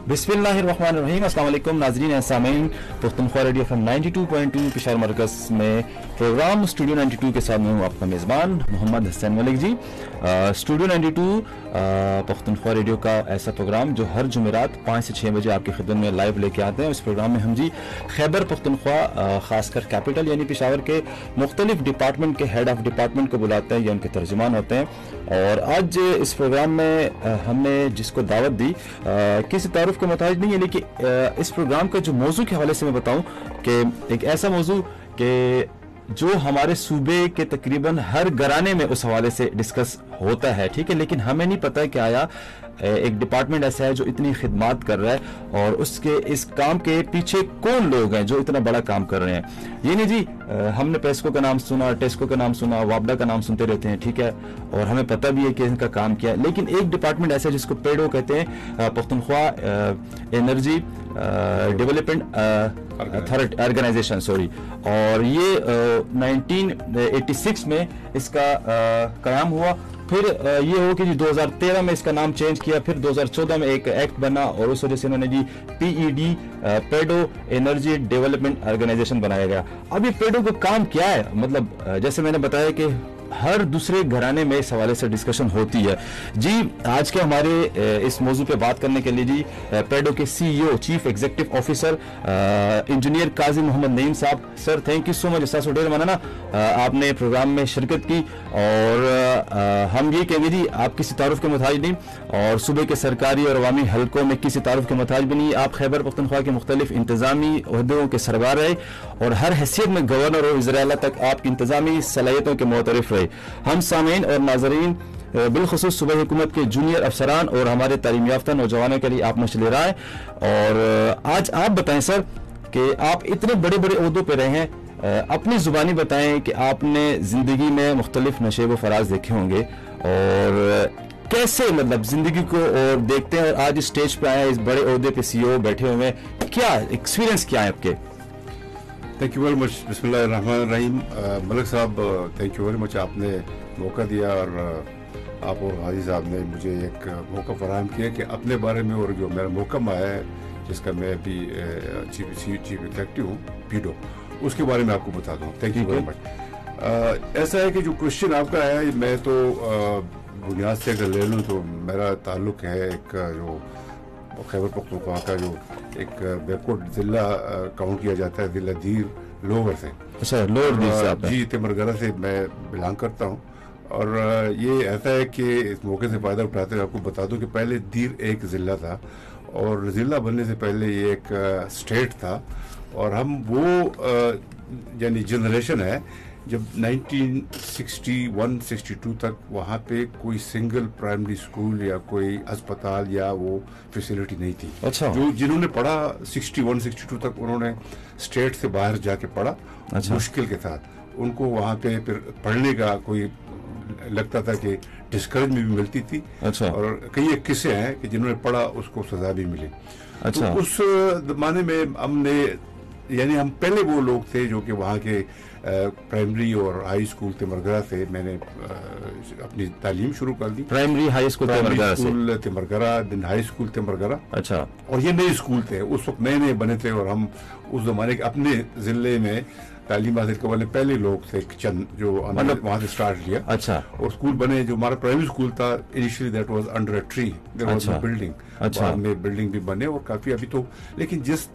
बिस्मिल्लाहिर्रहमानिर्रहीम। अस्सलाम वालेकुम नाज़रीन सामीन, पुख्तनख्वा रेडियो FM 92.2 पेशावर मरकज़ में प्रोग्राम स्टूडियो 92 के साथ मैं हूँ आपका मेज़बान मोहम्मद हसन मलिक जी। स्टूडियो 92 पुख्तनख्वा रेडियो का ऐसा प्रोग्राम जो हर जुमेरात 5 से 6 बजे आपकी खिदमत में लाइव लेके आते हैं। इस प्रोग्राम में हम जी खैबर पुख्तनख्वा ख़ासकर कैपिटल यानी पेशावर के मुख्तलिफ डिपार्टमेंट के हेड ऑफ डिपार्टमेंट को बुलाते हैं या उनके तर्जुमान होते हैं। और आज इस प्रोग्राम में हमने जिसको दावत दी किसी तारुफ के मुताबिक नहीं है, लेकिन इस प्रोग्राम का जो मौजू के हवाले से मैं बताऊं कि एक ऐसा मौजू कि जो हमारे सूबे के तकरीबन हर घराने में उस हवाले से डिस्कस होता है, ठीक है, लेकिन हमें नहीं पता कि आया एक डिपार्टमेंट ऐसा है जो इतनी खिदमत कर रहा है और उसके इस काम के पीछे कौन लोग हैं जो इतना बड़ा काम कर रहे हैं। ये नहीं जी हमने पेस्को का नाम सुना, टेस्को का नाम सुना, वापडा का नाम सुनते रहते हैं, ठीक है, और हमें पता भी है कि इनका काम क्या है, लेकिन एक डिपार्टमेंट ऐसा है जिसको पेडो कहते हैं, Pakhtunkhwa energy development authority organisation, sorry, और ये 1986 में इसका कयाम हुआ। फिर ये हो कि जी 2013 में इसका नाम चेंज किया, फिर 2014 में एक एक्ट बना और उस वजह से इन्होंने जी PED पेडो एनर्जी डेवलपमेंट ऑर्गेनाइजेशन बनाया गया। अब ये पेडो का काम क्या है, मतलब जैसे मैंने बताया कि हर दूसरे घराने में इस हवाले से डिस्कशन होती है जी। आज के हमारे इस मौजू पे बात करने के लिए जी पेडो के CEO chief executive officer engineer Qazi Mohammad Naeem Sahib. Sir thank you so much, इस ढेर माना आपने प्रोग्राम में शिरकत की। और हम ये कहेंगे जी आप किसी तारुफ के मुताज नहीं और सूबे के सरकारी और अवामी हलकों में किसी तारुफ के मुताज भी नहीं। आप खैबर पख्तनख्वा के मुख्तलिफ इंतजामी ओहदों के सरबराह रहे और हर हैसियत में गवर्नर और वज़ीर आला तक आपकी इंतजामी सलाहियतों के मोतरफ रहे। हम सामीन और नाजरीन बिलखुसूस सूबाई हुकूमत के जूनियर अफसरान और हमारे तालीम याफ्ता नौजवानों के लिए आप मशले राय। और आज आप बताएं सर कि आप इतने बड़े बड़े ओहदों पे रहे हैं, अपनी जुबानी बताएं कि आपने जिंदगी में मुख्तलिफ नशेब व फराज देखे होंगे और कैसे मतलब जिंदगी को और देखते हैं और आज इस स्टेज पे आए, इस बड़े ओहदे पे CEO बैठे हुए, क्या एक्सपीरियंस क्या है आपके? Thank you very much. बिस्मिल्लाहिर्रहमानिर्रहीम। मलिक साहब थैंक यू वेरी मच, आपने मौका दिया और आप और हाजी साहब ने मुझे एक मौका फराहम किया कि अपने बारे में और जो मेरा मौकम आया है जिसका मैं अभी चीफ एग्जीक्यूटिव हूँ पीडो, उसके बारे में आपको बता दूँ। Thank you very much. ऐसा है कि जो क्वेश्चन आपका है, मैं तो बुनियाद से अगर ले लूँ तो मेरा ताल्लुक है एक जो खैबर पख्तूनख्वा का जो एक बैकवर्ड जिला काउंट किया जाता है, जिला दीर लोअर से। अच्छा, लोअर दीर से आप जी, तिमरगरा से मैं बिलोंग करता हूँ। और ये ऐसा है कि इस मौके से फ़ायदा उठाते हुए आपको बता दूं कि पहले दीर एक ज़िला था और ज़िला बनने से पहले ये एक स्टेट था। और हम वो यानी जनरेशन है जब 1961-62 तक वहाँ पे कोई सिंगल प्राइमरी स्कूल या कोई अस्पताल या वो फैसिलिटी नहीं थी। अच्छा। जो जिन्होंने पढ़ा 61-62 तक उन्होंने स्टेट से बाहर जाके पढ़ा। अच्छा। मुश्किल के साथ उनको वहाँ पे फिर पढ़ने का कोई लगता था कि डिस्करेजमेंट भी मिलती थी। अच्छा। और कई एक किस्से हैं कि जिन्होंने पढ़ा उसको सजा भी मिली। अच्छा। तो उस जमाने में हमने यानी हम पहले वो लोग थे जो कि वहाँ के प्राइमरी और हाई स्कूल तिमरगरा से मैंने अपनी तालीम शुरू कर दी। प्राइमरी हाई स्कूल तिमरगरा, दिन हाई स्कूल तिमरगरा। अच्छा। और ये नए स्कूल थे, उस वक्त नए नए बने थे और हम उस जमाने के अपने जिले में तालीम हासिल करने वाले पहले लोग थे चंद जो मतलब वहाँ से स्टार्ट किया। अच्छा। और स्कूल बने, जो हमारा प्राइमरी स्कूल था initially that was under a tree, there was no building. अच्छा। बाद में बिल्डिंग भी बने और काफी अभी तो, लेकिन जिस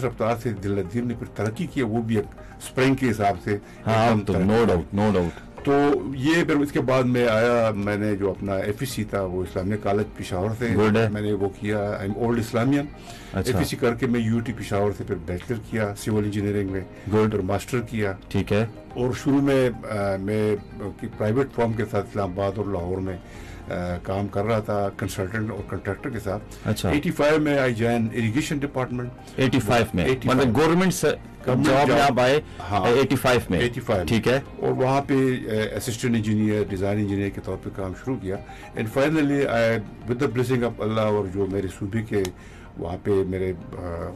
रफ्तार से दिल्ली ने फिर तरक्की की वो भी एक स्प्रिंग के हिसाब से। हाँ, तो नो डाउट। तो ये फिर इसके बाद में आया, मैंने जो अपना FEC था वो इस्लामिया कॉलेज पेशावर से मैंने वो किया, आई एम ओल्ड इस्लामियन। अच्छा। FEC करके मैं UT पेशावर से फिर बैचलर किया सिविल इंजीनियरिंग में, और मास्टर किया। ठीक है। और शुरू में मैं प्राइवेट फर्म के साथ इस्लामाबाद और लाहौर में काम कर रहा था कंसल्टेंट और कॉन्ट्रैक्टर के साथ। अच्छा। 85 में आई जॉइन इरिगेशन डिपार्टमेंट। 85 में मतलब गवर्नमेंट जॉब में आप आए? हाँ, 85 में। 85 ठीक है। और वहाँ पे असिस्टेंट इंजीनियर, डिजाइन इंजीनियर के तौर पे काम शुरू किया। And finally with the blessing of Allah और जो मेरे सूबे के वहाँ पे मेरे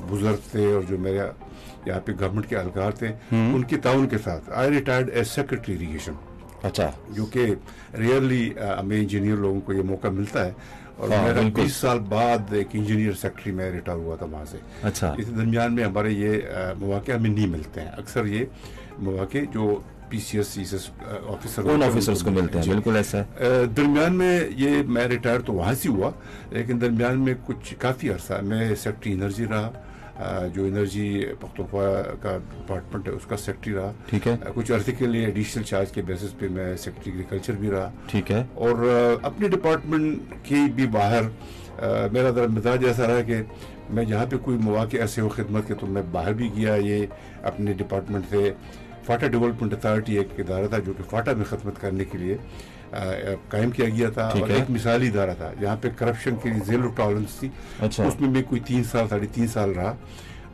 बुजुर्ग थे और जो मेरे यहाँ पे गवर्नमेंट के एहलकार थे, उनके ताउन के साथ आई रिटायर्ड एज सेक्रेटरी इरिगेशन। अच्छा। जो कि रियरली हमें इंजीनियर लोगों को ये मौका मिलता है। اور میرا 20 سال بعد ایک انجینئر سیکٹری میں ریٹائر ہوا تھا وہاں سے. اچھا. اس درمیان میں ہمارے یہ مواقع ہمیں نہیں ملتے ہیں. اکثر یہ مواقع جو پی سی ایس سی آفیسرز کو ملتے ہیں. بالکل ایسا ہے. درمیان میں یہ میں ریٹائر تو وہاں سے ہوا, لیکن درمیان میں کچھ کافی عرصہ میں سیکٹری انرجی رہا, جو انرجی پختونخوا کا ڈپارٹمنٹ ہے اس کا سیکٹری رہا. ٹھیک ہے. کچھ عرصے کے لیے ایڈیشنل چارج کے بیسس پہ میں سیکٹری ایگریکلچر بھی رہا. ٹھیک ہے. اور اپنے ڈپارٹمنٹ کی بھی باہر میرا مزاج ایسا رہا کہ میں جہاں پہ کوئی مواقع ایسے ہو خدمت کے تو میں باہر بھی گیا. یہ اپنے ڈپارٹمنٹ سے فاٹا ڈیولپمنٹ اتھارٹی ایک ادارہ تھا جو کہ فاٹا میں خدمت کرنے کے لیے قائم کیا گیا تھا, اور ایک مثالی ادارہ تھا جہاں پہ کرپشن کی زیرو ٹالرنس تھی. اس میں کوئی 3 سال 3.5 سال رہا.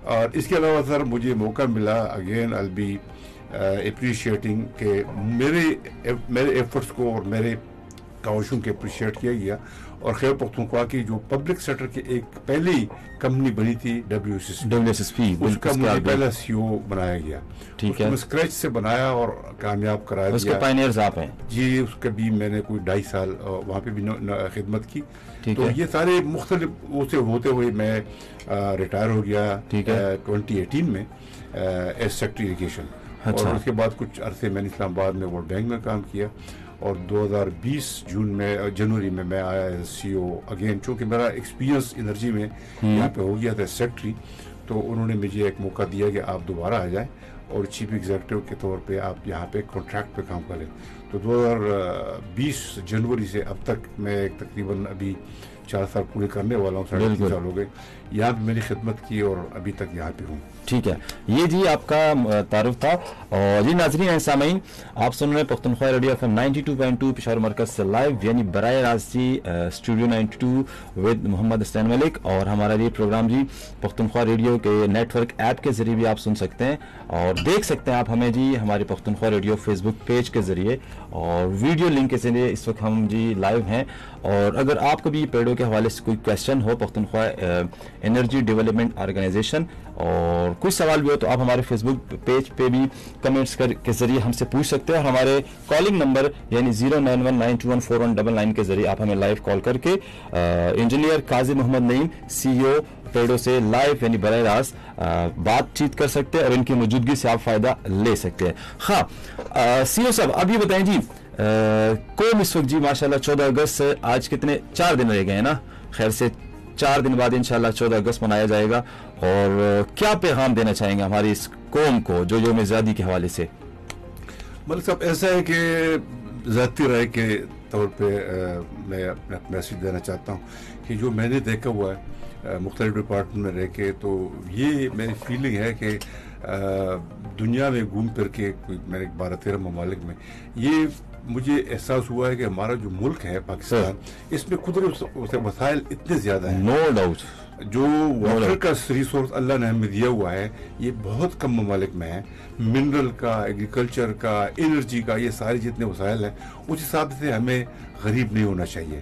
اور اس کے علاوہ سر مجھے موقع ملا اگین I'll be appreciating کہ میرے ایفرٹس کو اور میرے کاوشوں کے اپریشیٹ کیا گیا. اور خیبر پختونخوا کی جو پبلک سیکٹر کی ایک پہلی کمپنی بنی تھی WSSP, اس کا مجھے پہلا CEO بنایا گیا. ٹھیک ہے. اسکریچ سے بنایا اور کامیاب کرا دیا. اس کے پائنیئرز آپ ہیں. جی, اس کا بھی میں نے کوئی 2.5 سال وہاں پہ بھی خدمت کی. تو یہ سارے مختلف سے ہوتے ہوئے میں ریٹائر ہو گیا 2018 میں ایز سیکٹری ایجوکیشن. اور اس کے بعد کچھ عرصے میں نے اسلام آباد میں ورلڈ بینک میں کام کیا, اور 2020 جنوری میں میں آیا ایز CEO اگین. چونکہ میرا ایکسپیرینس انرجی میں یہاں پہ ہو گیا تھا سیکٹری, تو انہوں نے مجھے ایک موقع دیا کہ آپ دوبارہ آ جائیں اور چیف ایگزیکٹو کے طور پہ آپ یہاں پہ کانٹریکٹ پہ کام کریں. تو 2020 جنوری سے اب تک میں تقریباً ابھی 4 سال پورے کرنے والا ہوں. 3.5 سال ہو گئے یہاں پہ میں نے خدمت کی اور ابھی تک یہاں پہ ہوں. ٹھیک ہے. یہ جی آپ کا تعارف تھا. اور جی ناظرین ہیں سامعین, آپ سن رہے ہیں پختونخوا ریڈیو FM 92.2 پشاور مرکز سے لائیو, یعنی براہ راست جی اسٹوڈیو 92 ود محمد حسین ملک. اور ہمارا یہ پروگرام جی پختونخوا ریڈیو کے نیٹ ورک ایپ کے ذریعے بھی آپ سن سکتے ہیں, اور دیکھ سکتے ہیں آپ ہمیں جی ہمارے پختونخوا ریڈیو فیس بک پیج کے ذریعے, اور ویڈیو لنک کے ذریعے اس وقت ہم جی لائیو ہیں. اور اگر آپ کو بھی پیڑوں کے حوالے سے کوئی کویشچن ہو, پختونخوا انرجی ڈیولپمنٹ آرگنائزیشن, اور کوئی سوال بھی ہو تو آپ ہمارے فیس بک پیج پہ بھی کمنٹس کے ذریعے ہم سے پوچھ سکتے ہیں. اور ہمارے کالنگ نمبر یعنی 09192141199 کے ذریعے آپ ہمیں لائیو کال کر کے انجینئر قاضی محمد نعیم CEO پیڑوں سے لائیو یعنی براہ راست بات چیت کر سکتے ہیں, اور ان کی موجودگی سے آپ فائدہ لے سکتے ہیں. ہاں CEO صاحب, اب یہ بتائیں جی قوم اس وقت جی ماشاءاللہ 14 اگست سے آج کتنے 4 دن رہ گئے ہیں نا, خیر سے 4 دن بعد انشاءاللہ 14 اگست منایا جائے گا, اور کیا پیغام دینا چاہیں گے ہماری اس قوم کو جو یوم آزادی کے حوالے سے؟ ملک صاحب, ایسا ہے کہ ذاتی رائے کے طور پہ میں اپنا میسیج دینا چاہتا ہوں کہ جو میں نے دیکھا ہوا ہے مختلف ڈپارٹمنٹ میں رہ کے, تو یہ میری فیلنگ ہے کہ دنیا میں گھوم پھر کے میرے 12-13 ممالک میں یہ مجھے احساس ہوا ہے کہ ہمارا جو ملک ہے پاکستان, اس میں قدرت وسائل اتنے زیادہ ہیں. No doubt. جو واٹر کا ریسورس اللہ نے ہمیں دیا ہوا ہے یہ بہت کم ممالک میں ہے. منرل کا, ایگریکلچر کا, انرجی کا, یہ سارے جتنے وسائل ہیں اس حساب سے ہمیں غریب نہیں ہونا چاہیے,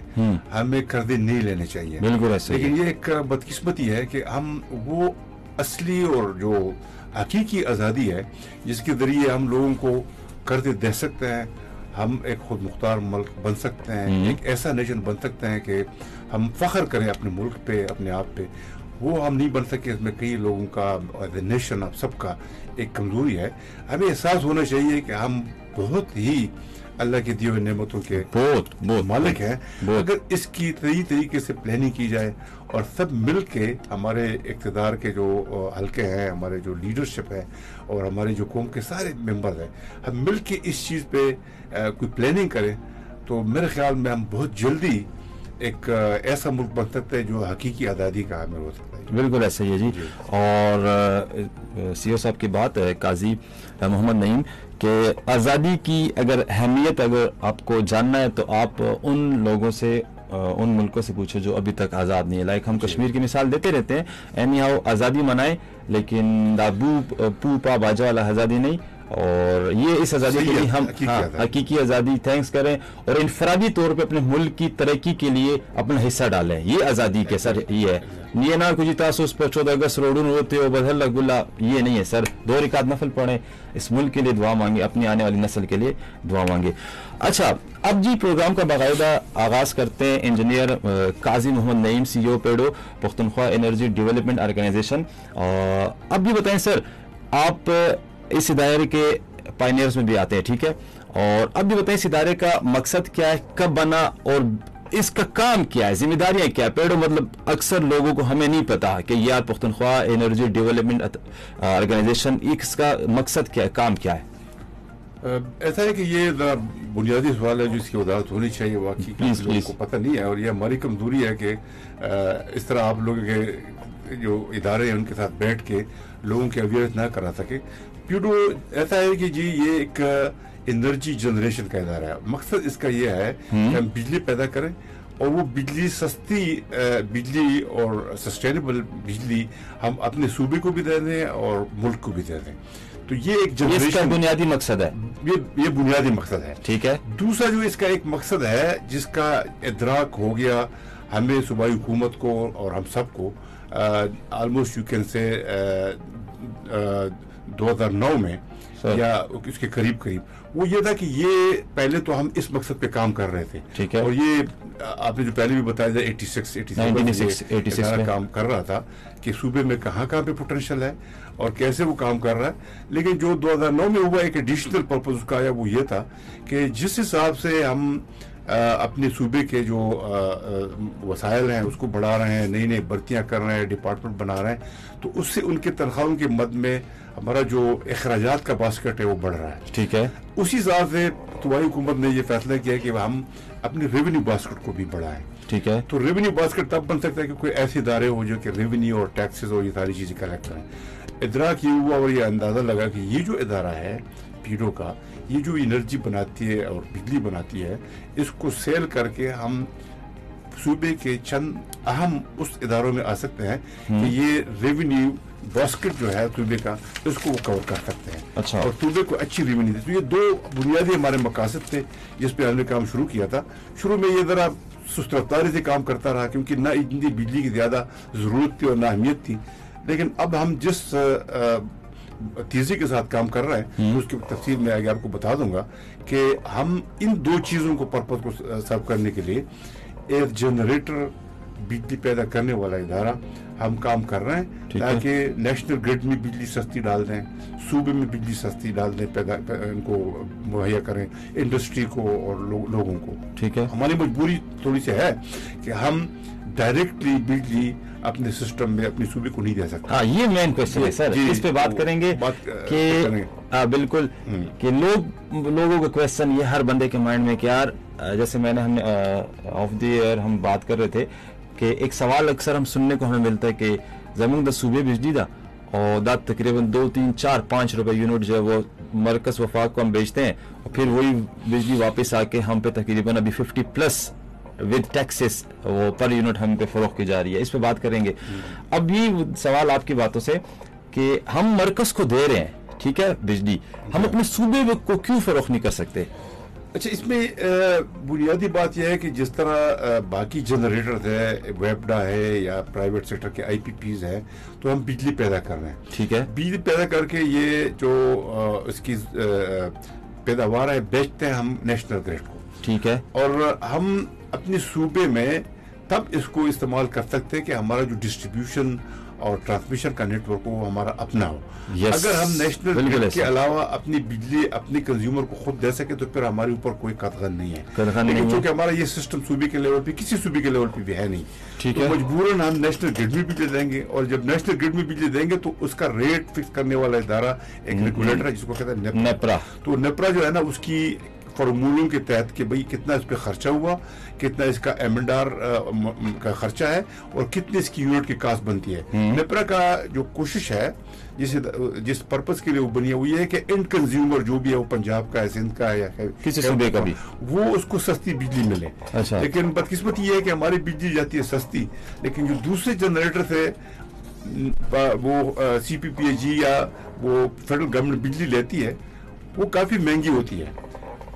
ہمیں قرضے نہیں لینے چاہیے. لیکن یہ ایک بدقسمتی ہے کہ ہم وہ اصلی اور جو حقیقی آزادی ہے جس کے ذریعے ہم لوگوں کو قرضے دے سکتے ہیں, ہم ایک خود مختار ملک بن سکتے ہیں, ایک ایسا نیشن بن سکتے ہیں کہ ہم فخر کریں اپنے ملک پہ, اپنے آپ پہ, وہ ہم نہیں بن سکے. اس میں کئی لوگوں کا نیشن آپ سب کا ایک کمزوری ہے. ہمیں احساس ہونا چاہیے کہ ہم بہت ہی اللہ کے دیے ہوئے نعمتوں کے بہت مالک ہیں. اگر اس کی صحیح طریقے سے پلاننگ کی جائے اور سب مل کے ہمارے اقتدار کے جو حلقے ہیں, ہمارے جو لیڈرشپ ہے اور ہمارے جو قوم کے سارے ممبر ہیں, ہم مل کے اس چیز پہ کوئی پلاننگ کریں تو میرے خیال میں ہم بہت جلدی ایک ایسا ملک بن سکتا ہے جو حقیقی آزادی کا حامل ہو سکتا ہے. بالکل ایسا ہی ہے جی. اور CEO صاحب کی بات ہے قاضی محمد نعیم کہ آزادی کی اگر اہمیت اگر آپ کو جاننا ہے تو آپ ان لوگوں سے, ان ملکوں سے پوچھو جو ابھی تک آزاد نہیں ہے. لائک ہم کشمیر کی مثال دیتے رہتے ہیں, اینی ہاؤ آزادی منائے لیکن دابو پوپا باجا والا آزادی نہیں. اور یہ اس آزادی کے لیے ہم حقیقی آزادی تھینکس کریں اور انفرادی طور پہ اپنے ملک کی ترقی کے لیے اپنا حصہ ڈالیں. یہ آزادی کے سر یہ ہے ये ना कुछ तासुस पर 14 अगस्त रोडून होते हो बदल लगुल्ला, ये नहीं है सर। 2 रिकात नफल पढ़े, इस मुल्क के लिए दुआ मांगे, अपनी आने वाली नस्ल के लिए दुआ मांगे। अच्छा, अब जी प्रोग्राम का बाकायदा आगाज करते हैं engineer Qazi Mohammad Naeem, CEO PEDO Pakhtunkhwa energy development organisation. अब भी बताएं सर, आप इस इदारे के पायनियर्स में भी आते हैं, ठीक है, और अब भी बताएं इस इदारे का मकसद क्या है, कब बना और इसका काम क्या है, जिम्मेदारियां क्या है? पेडो मतलब अक्सर लोगों को हमें नहीं पता कि यार पख्तूनख्वा एनर्जी डेवलपमेंट ऑर्गेनाइजेशन, इसका मकसद क्या है, काम क्या है? ऐसा है कि ये बुनियादी सवाल है जो इसकी वजाहत होनी चाहिए, वाकई लोगों को पता नहीं है, और ये हमारी कमजोरी है कि इस तरह आप लोगों के जो इदारे हैं उनके साथ बैठ के लोगों की अवेयरनेस ना करा सके। पेडो ऐसा है कि जी ये एक एनर्जी जनरेशन का इदारा है। मकसद इसका यह है कि हम बिजली पैदा करें और वो बिजली सस्ती बिजली और सस्टेनेबल बिजली हम अपने सूबे को भी दे दें और मुल्क को भी दे दें। तो ये एक जनरेशन, इसका बुनियादी मकसद है, ये बुनियादी मकसद है, ठीक है। दूसरा जो इसका एक मकसद है जिसका इदराक हो गया हमें सूबाई हुकूमत को और हम सबको ऑलमोस्ट यू कैन से 2009 में या उसके करीब करीब, वो ये था कि ये पहले तो हम इस मकसद पे काम कर रहे थे, ठीक है, और ये आपने जो पहले भी बताया था 86 में काम कर रहा था कि सूबे में कहाँ पे पोटेंशियल है और कैसे वो काम कर रहा है। लेकिन जो 2009 में हुआ एक एडिशनल पर्पज उसका आया, वो ये था कि जिस हिसाब से हम अपने सूबे के जो वसाइल हैं उसको बढ़ा रहे हैं, नई नई भर्तियां कर रहे हैं, डिपार्टमेंट बना रहे हैं, तो उससे उनके तनख्वाहों के मद में हमारा जो अखराजात का बास्केट है वो बढ़ रहा है, ठीक है। उसी हिसाब से सूबाई हुकूमत ने ये फैसला किया कि हम अपने रेवेन्यू बास्केट को भी बढ़ाएं, ठीक है। तो रेवेन्यू बास्केट तब बन सकता है कि कोई ऐसे इदारे हो जो कि रेवेन्यू और टैक्सेस और ये सारी चीजें कलेक्ट करें। इदराक ये हुआ और ये अंदाजा लगा कि ये जो इदारा है पेडो का, ये जो एनर्जी बनाती है और बिजली बनाती है, इसको सेल करके हम सूबे के चंद अहम उस इदारों में आ सकते हैं कि ये रेवेन्यू बास्केट जो है सूबे का, इसको वो कवर कर सकते हैं। अच्छा। और सूबे को अच्छी रेवेन्यू दी। तो ये 2 बुनियादी हमारे मकासद थे जिस पे हमने काम शुरू किया था। शुरू में ये जरा सुस्त रफ्तारी से काम करता रहा क्योंकि ना इतनी बिजली की ज्यादा जरूरत थी और ना अहमियत थी, लेकिन अब हम जिस तेजी के साथ काम कर रहे हैं उसकी तफसील में आगे आपको बता दूंगा कि हम इन 2 चीजों को पर्पज को सर्व करने के लिए एक जनरेटर बिजली पैदा करने वाला इदारा हम काम कर रहे हैं ताकि नेशनल ग्रिड में बिजली सस्ती डाल दें, सूबे में बिजली सस्ती डाल दें, इनको मुहैया करें इंडस्ट्री को और लोगों को, ठीक है। हमारी मजबूरी थोड़ी सी है कि हम डायरेक्टली बिजली अपने सिस्टम में अपने सूबे को नहीं दे सकते। हाँ, ये मेन क्वेश्चन है सर, इस पे बात करेंगे कि बिल्कुल कि लोगों का क्वेश्चन ये हर बंदे के माइंड में कि यार, जैसे हमने ऑफ द एयर हम बात कर रहे थे कि एक सवाल अक्सर हम सुनने को हमें मिलता है कि जमीन द सूबे बिजली दा और दा तकरीबन 2, 3, 4, 5 रुपए यूनिट जो है वो मरकज वफाक को हम बेचते हैं और फिर वही बिजली वापस आके हम पे तकरीबन अभी 50+ विद टैक्सेस वो पर यूनिट हम पे फरोख्त की जा रही है। इस पे बात करेंगे। अभी सवाल आपकी बातों से कि हम मरकज को दे रहे हैं, ठीक है, बिजली, हम अपने सूबे को क्यों फरोख्त नहीं कर सकते? अच्छा, इसमें बुनियादी बात यह है कि जिस तरह बाकी जनरेटर है, वेबडा है या प्राइवेट सेक्टर के IPPs है, तो हम बिजली पैदा कर रहे हैं, ठीक है। बिजली पैदा करके ये जो इसकी पैदावार है बेचते हैं हम नेशनल ग्रिड को, ठीक है, और हम अपने सूबे में तब इसको इस्तेमाल कर सकते हैं कि हमारा जो डिस्ट्रीब्यूशन और ट्रांसमिशन का नेटवर्क हो वो हमारा अपना हो। अगर हम नेशनल ग्रिड के अलावा अपनी बिजली अपने कंज्यूमर को खुद दे सके तो फिर हमारे ऊपर कोई कतगन नहीं है, लेकिन क्योंकि हमारा ये सिस्टम सूबे के लेवल पे, किसी सूबे के लेवल पे भी है नहीं, ठीक है, तो मजबूरन हम नेशनल ग्रिड में बिजली देंगे, और जब नेशनल ग्रिड में बिजली देंगे तो उसका रेट फिक्स करने वाला इदारा एक रेगुलेटर है जिसको कहते हैं नेपरा। तो नेपरा जो है ना, उसकी फॉर्मूलों के तहत कि भाई कितना इस पे खर्चा हुआ, कितना इसका एमएनआर का खर्चा है और कितनी इसकी यूनिट की कास्ट बनती है। नेपरा का जो कोशिश है जिस पर्पस के लिए वो बनी है वो ये है कि एंड कंज्यूमर जो भी है, वो पंजाब का है, सिंध का है या किसी सूबे का भी, वो उसको सस्ती बिजली मिले। अच्छा। लेकिन बदकिस्मती ये है कि हमारी बिजली जाती है सस्ती, लेकिन जो दूसरे जनरेटर थे वो CPPAG या वो फेडरल गवर्नमेंट बिजली लेती है वो काफी महंगी होती है,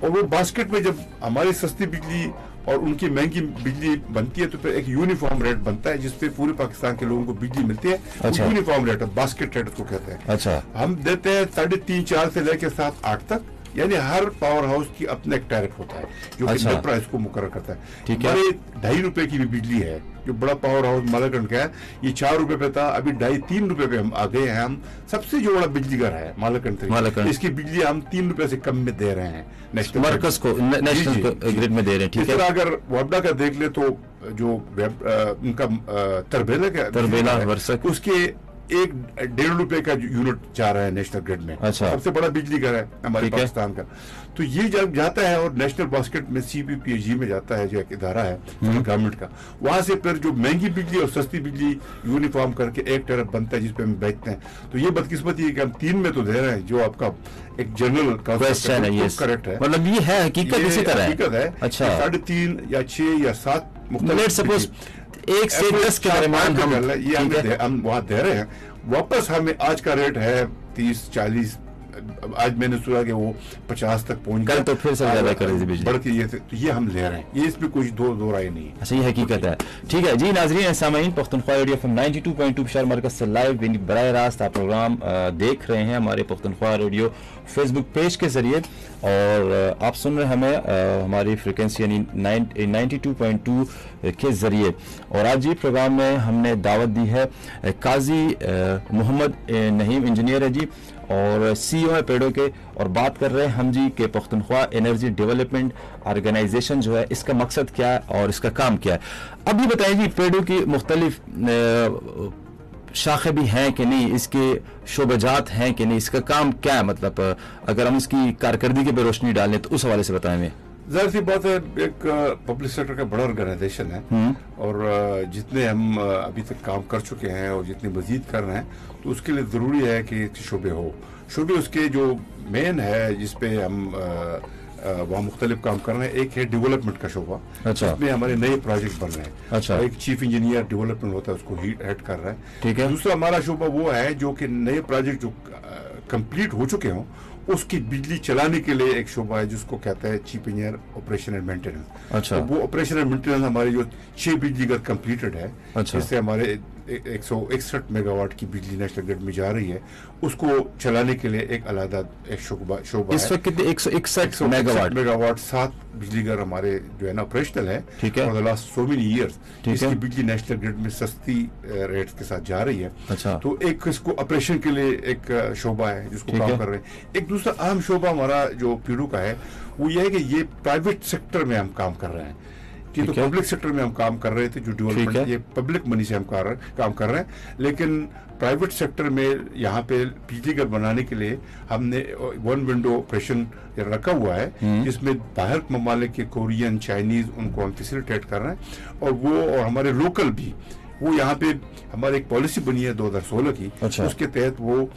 और वो बास्केट में जब हमारी सस्ती बिजली और उनकी महंगी बिजली बनती है तो फिर एक यूनिफॉर्म रेट बनता है जिसपे पूरे पाकिस्तान के लोगों को बिजली मिलती है। अच्छा। यूनिफॉर्म रेट है, बास्केट रेट उसको कहते हैं। अच्छा, हम देते हैं 3.5-4 से लेकर 7-8 तक, यानी हर पावर हाउस की अपना एक टैरिफ होता है जो कि अच्छा। प्राइस को मुकर्रर करता है। ठीक है। हमारे 2.5 रुपए की भी बिजली है, जो बड़ा पावर हाउस मालाकंड का है, ये 4 रुपए पे था, अभी 2.5-3 रुपए पे हम आ गए हैं। हम सबसे जो बड़ा बिजली घर है मालाकंड, इसकी बिजली हम 3 रुपए से कम में दे रहे हैं नेशनल मरकज को, नेशनल ग्रिड में दे रहे हैं। ठीक है। अगर वापडा का देख ले तो जो उनका तरबेला वर्षक, उसके 1-1.5 रुपए का यूनिट जा रहा है नेशनल ग्रिड में। अच्छा। सबसे बड़ा बिजली घर है हमारे पाकिस्तान का। तो ये जब जाता है और नेशनल बास्केट में CPPG में जाता है, जो एक इदारा है गवर्नमेंट का, वहां से फिर जो महंगी बिजली और सस्ती बिजली यूनिफॉर्म करके एक टैरिफ बनता है जिसपे हम बेचते हैं। तो ये बदकिस्मती है कि हम 3 में तो दे रहे हैं, जो आपका एक जनरल क्वेश्चन है, ये करेक्ट है, मतलब ये है हकीकत इसी तरह है। अच्छा, 3.5 या 6 या 7 लेट्स सपोज 1 से 10 के दरमियान हम वहाँ दे रहे हैं। वापस हमें आज का रेट है 30-40, आज मैंने सुना कि वो 50 तक पहुंच गया, तो फिर से ज्यादा कर दी बिजली बढ़ के ये, तो ये हम ले रहे हैं, ये इसमें कुछ दो राय नहीं है। अच्छा, ये हकीकत है। ठीक है जी नाजरीन सामीन, पख्तूनख्वा रेडियो FM 92.2 पेशावर मरकज से लाइव बराह रास्त आप प्रोग्राम देख रहे हैं हमारे पख्तूनख्वा रेडियो फेसबुक पेज के जरिए, और आप सुन रहे हमें हमारी फ्रिक्वेंसी यानी 92.2 के जरिए। और आज ये प्रोग्राम में हमने दावत दी है काजी मोहम्मद नहीम, इंजीनियर है जी और CEO है पेडो के, और बात कर रहे हैं हम जी के पख्तूनख्वा एनर्जी डेवलपमेंट ऑर्गेनाइजेशन जो है इसका मकसद क्या है और इसका काम क्या है। अब ये बताइए जी, पेडो की मुख्तलिफ शाखें भी हैं कि नहीं, इसके शोबजात हैं कि नहीं, इसका काम क्या है, मतलब अगर हम इसकी कारकर्दगी पे रोशनी डालें तो उस हवाले से बताएं हमें। जाहिर सी बात है, एक पब्लिक सेक्टर का बड़ा ऑर्गेनाइजेशन है, और जितने हम अभी तक काम कर चुके हैं और जितने मजीद कर रहे हैं, तो उसके लिए ज़रूरी है कि शोबे हो। शोबे उसके जो मेन है जिसपे हम वहाँ मुख्तलिफ काम कर रहे हैं, एक है डेवलपमेंट का शोबा। अच्छा। इसमें हमारे नए प्रोजेक्ट बन रहे हैं। अच्छा। एक चीफ इंजीनियर डेवलपमेंट होता है, उसको हेड कर रहा है। ठीक है। दूसरा हमारा शोबा वो है जो कि नए प्रोजेक्ट जो कंप्लीट हो चुके हों उसकी बिजली चलाने के लिए एक शोबा है जिसको कहता है chief engineer operation and maintenance. अच्छा। तो वो ऑपरेशन एंड मेंटेनेंस हमारे जो 6 बिजली घर कंप्लीटेड है, अच्छा। जिससे हमारे 161 मेगावाट की बिजली नेशनल ग्रिड में जा रही है, उसको चलाने के लिए एक अलग एक शोबा इस वक्त कितने 161 मेगावाट 7 बिजली घर हमारे जो है ना ऑपरेशनल है। ठीक है। और the last so many years ठीक है। इसकी बिजली नेशनल ग्रिड में सस्ती रेट्स के साथ जा रही है। अच्छा। तो एक इसको ऑपरेशन के लिए एक शोबा है जिसको काम कर रहे हैं। एक दूसरा अहम शोबा हमारा जो पीडू का है वो ये है कि ये प्राइवेट सेक्टर में हम काम कर रहे हैं। कि तो पब्लिक सेक्टर में हम काम कर रहे थे, जो डेवलपमेंट ये पब्लिक मनी से हम काम कर रहे हैं, लेकिन प्राइवेट सेक्टर में यहाँ पे बिजली घर बनाने के लिए हमने 1 विंडो ऑपरेशन रखा हुआ है, जिसमें बाहर ममालिक के कोरियन, चाइनीज, उनको हम फैसिलिटेट कर रहे हैं, और वो और हमारे लोकल भी वो यहाँ पे हमारी एक पॉलिसी बनी है 2016 की। अच्छा। उसके तहत वो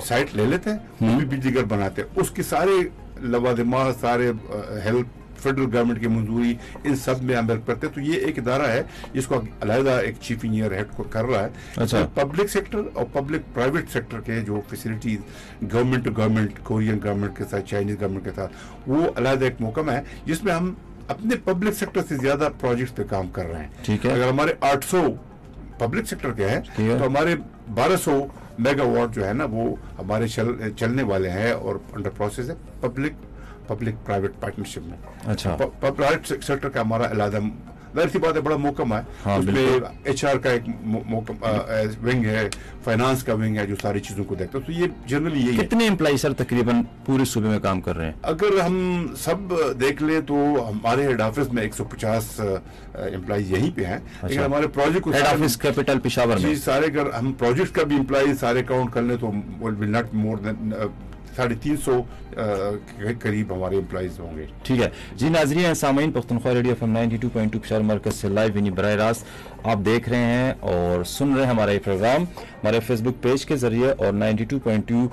साइट ले लेते हैं, वो भी बिजली घर बनाते हैं, उसके सारे लवादिमा, सारे हेल्प, फेडरल गवर्नमेंट की मंजूरी, इन सब में हम हेल्प करते हैं। तो ये एक इदारा है जिसको अलहदा एक चीफ इंजीनियर हेड को कर रहा है। अच्छा। पब्लिक सेक्टर और पब्लिक प्राइवेट सेक्टर के जो facilities government to government, Korean government के साथ, चाइनीज गवर्नमेंट के साथ, वो अलहदा एक मौका है जिसमें हम अपने पब्लिक सेक्टर से ज्यादा प्रोजेक्ट्स पे काम कर रहे हैं। ठीक है। अगर हमारे 800 पब्लिक सेक्टर के हैं तो हमारे 1200 मेगावाट जो है ना वो हमारे चलने वाले हैं और अंडर प्रोसेस है पब्लिक प्राइवेट पार्टनरशिप में। अच्छा। प्राइवेट सेक्टर का हमारा अलग जाहिर सी बात है बड़ा मोकम है। हाँ, उसमें HR का एक विंग है, फाइनेंस का विंग है जो सारी चीजों को देखता है। तो ये जनरली यही है। कितने एम्प्लॉय सर तकरीबन पूरे सूबे में काम कर रहे हैं? अगर हम सब देख ले तो हमारे हेड ऑफिस में 150 एम्प्लॉय यहीं पे हैं। अच्छा। लेकिन हमारे project head office capital Peshawar में सारे अगर हम प्रोजेक्ट का भी एम्प्लॉय सारे काउंट कर ले तो विल नॉट मोर देन 350 के करीब हमारे एम्प्लॉइज होंगे। ठीक है जी नाजरीन सामीन, पख्तूनख्वा रेडियो FM 92.2 पेशावर मरकज से लाइव यानी बराह रास्त आप देख रहे हैं और सुन रहे हैं हमारा ये प्रोग्राम हमारे फेसबुक पेज के जरिए और 92.2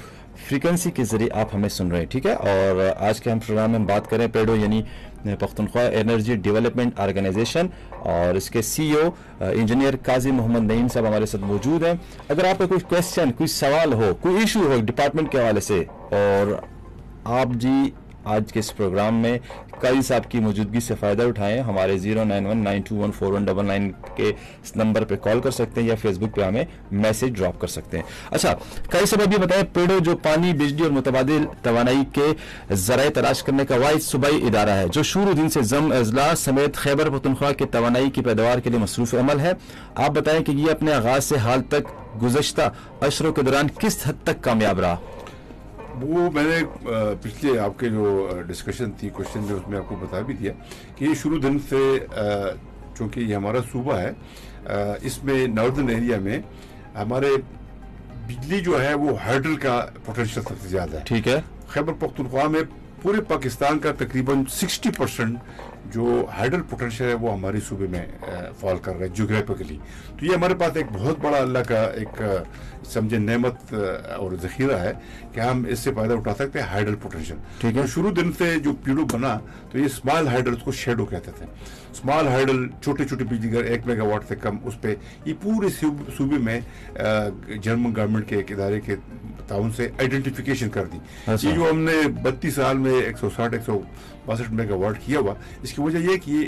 फ्रीक्वेंसी के जरिए आप हमें सुन रहे हैं। ठीक है। और आज के हम प्रोग्राम में बात करें पेडो यानी पख्तूनख्वा एनर्जी डेवलपमेंट ऑर्गेनाइजेशन, और इसके CEO इंजीनियर काजी मोहम्मद नईम साहब हमारे साथ मौजूद हैं। अगर आपका कोई क्वेश्चन, कोई सवाल हो, कोई इशू हो डिपार्टमेंट के हवाले से, और आप जी आज के इस प्रोग्राम में قاضی صاحب کی موجودگی سے فائدہ اٹھائیں. ہمارے 09192141999 کے اس نمبر پہ کال کر سکتے ہیں یا فیس بک پہ ہمیں میسج ڈراپ کر سکتے ہیں. اچھا قاضی صاحب ابھی بتائیں, پیڈو جو پانی, بجلی اور متبادل توانائی کے ذرائع تلاش کرنے کا واحد صوبائی ادارہ ہے جو شروع دن سے ضم اضلاع سمیت خیبر پختونخوا کے توانائی کی پیداوار کے لیے مصروف عمل ہے, آپ بتائیں کہ یہ اپنے آغاز سے حال تک گزشتہ اشروں کے دوران کس حد تک کامیاب رہا؟ وہ میں نے پچھلے آپ کے جو ڈسکشن تھی کوشچن میں اس میں آپ کو بتا بھی دیا کہ یہ شروع دن سے چونکہ یہ ہمارا صوبہ ہے, اس میں ناردرن ایریا میں ہمارے بجلی جو ہے وہ ہائیڈل کا پوٹینشیل سب سے زیادہ ہے. ٹھیک ہے. خیبر پختونخوا میں پورے پاکستان کا تقریباً 60% جو ہائیڈل پوٹینشیل ہے وہ ہمارے صوبے میں فال کر رہا ہے جغرافیکلی. تو یہ ہمارے پاس ایک بہت بڑا اللہ کا ایک سمجھے نعمت اور ذخیرہ ہے کہ ہم اس سے فائدہ اٹھا سکتے ہیں ہائیڈل پوٹینشیل. ٹھیک ہے. شروع دن سے جو پیڈو بنا تو یہ اسمال ہائیڈل کو شیڈو کہتے تھے. اسمال ہائیڈل چھوٹے چھوٹے بجلی گھر 1 میگا واٹ سے کم, اس پہ یہ پورے صوبے میں جرمن گورنمنٹ کے ایک ادارے کے تعاون سے آئیڈینٹیفیکیشن کر دی. یہ جو ہم نے 32 سال میں 160-162 میگا واٹ کیا ہوا, اس کی وجہ یہ کہ یہ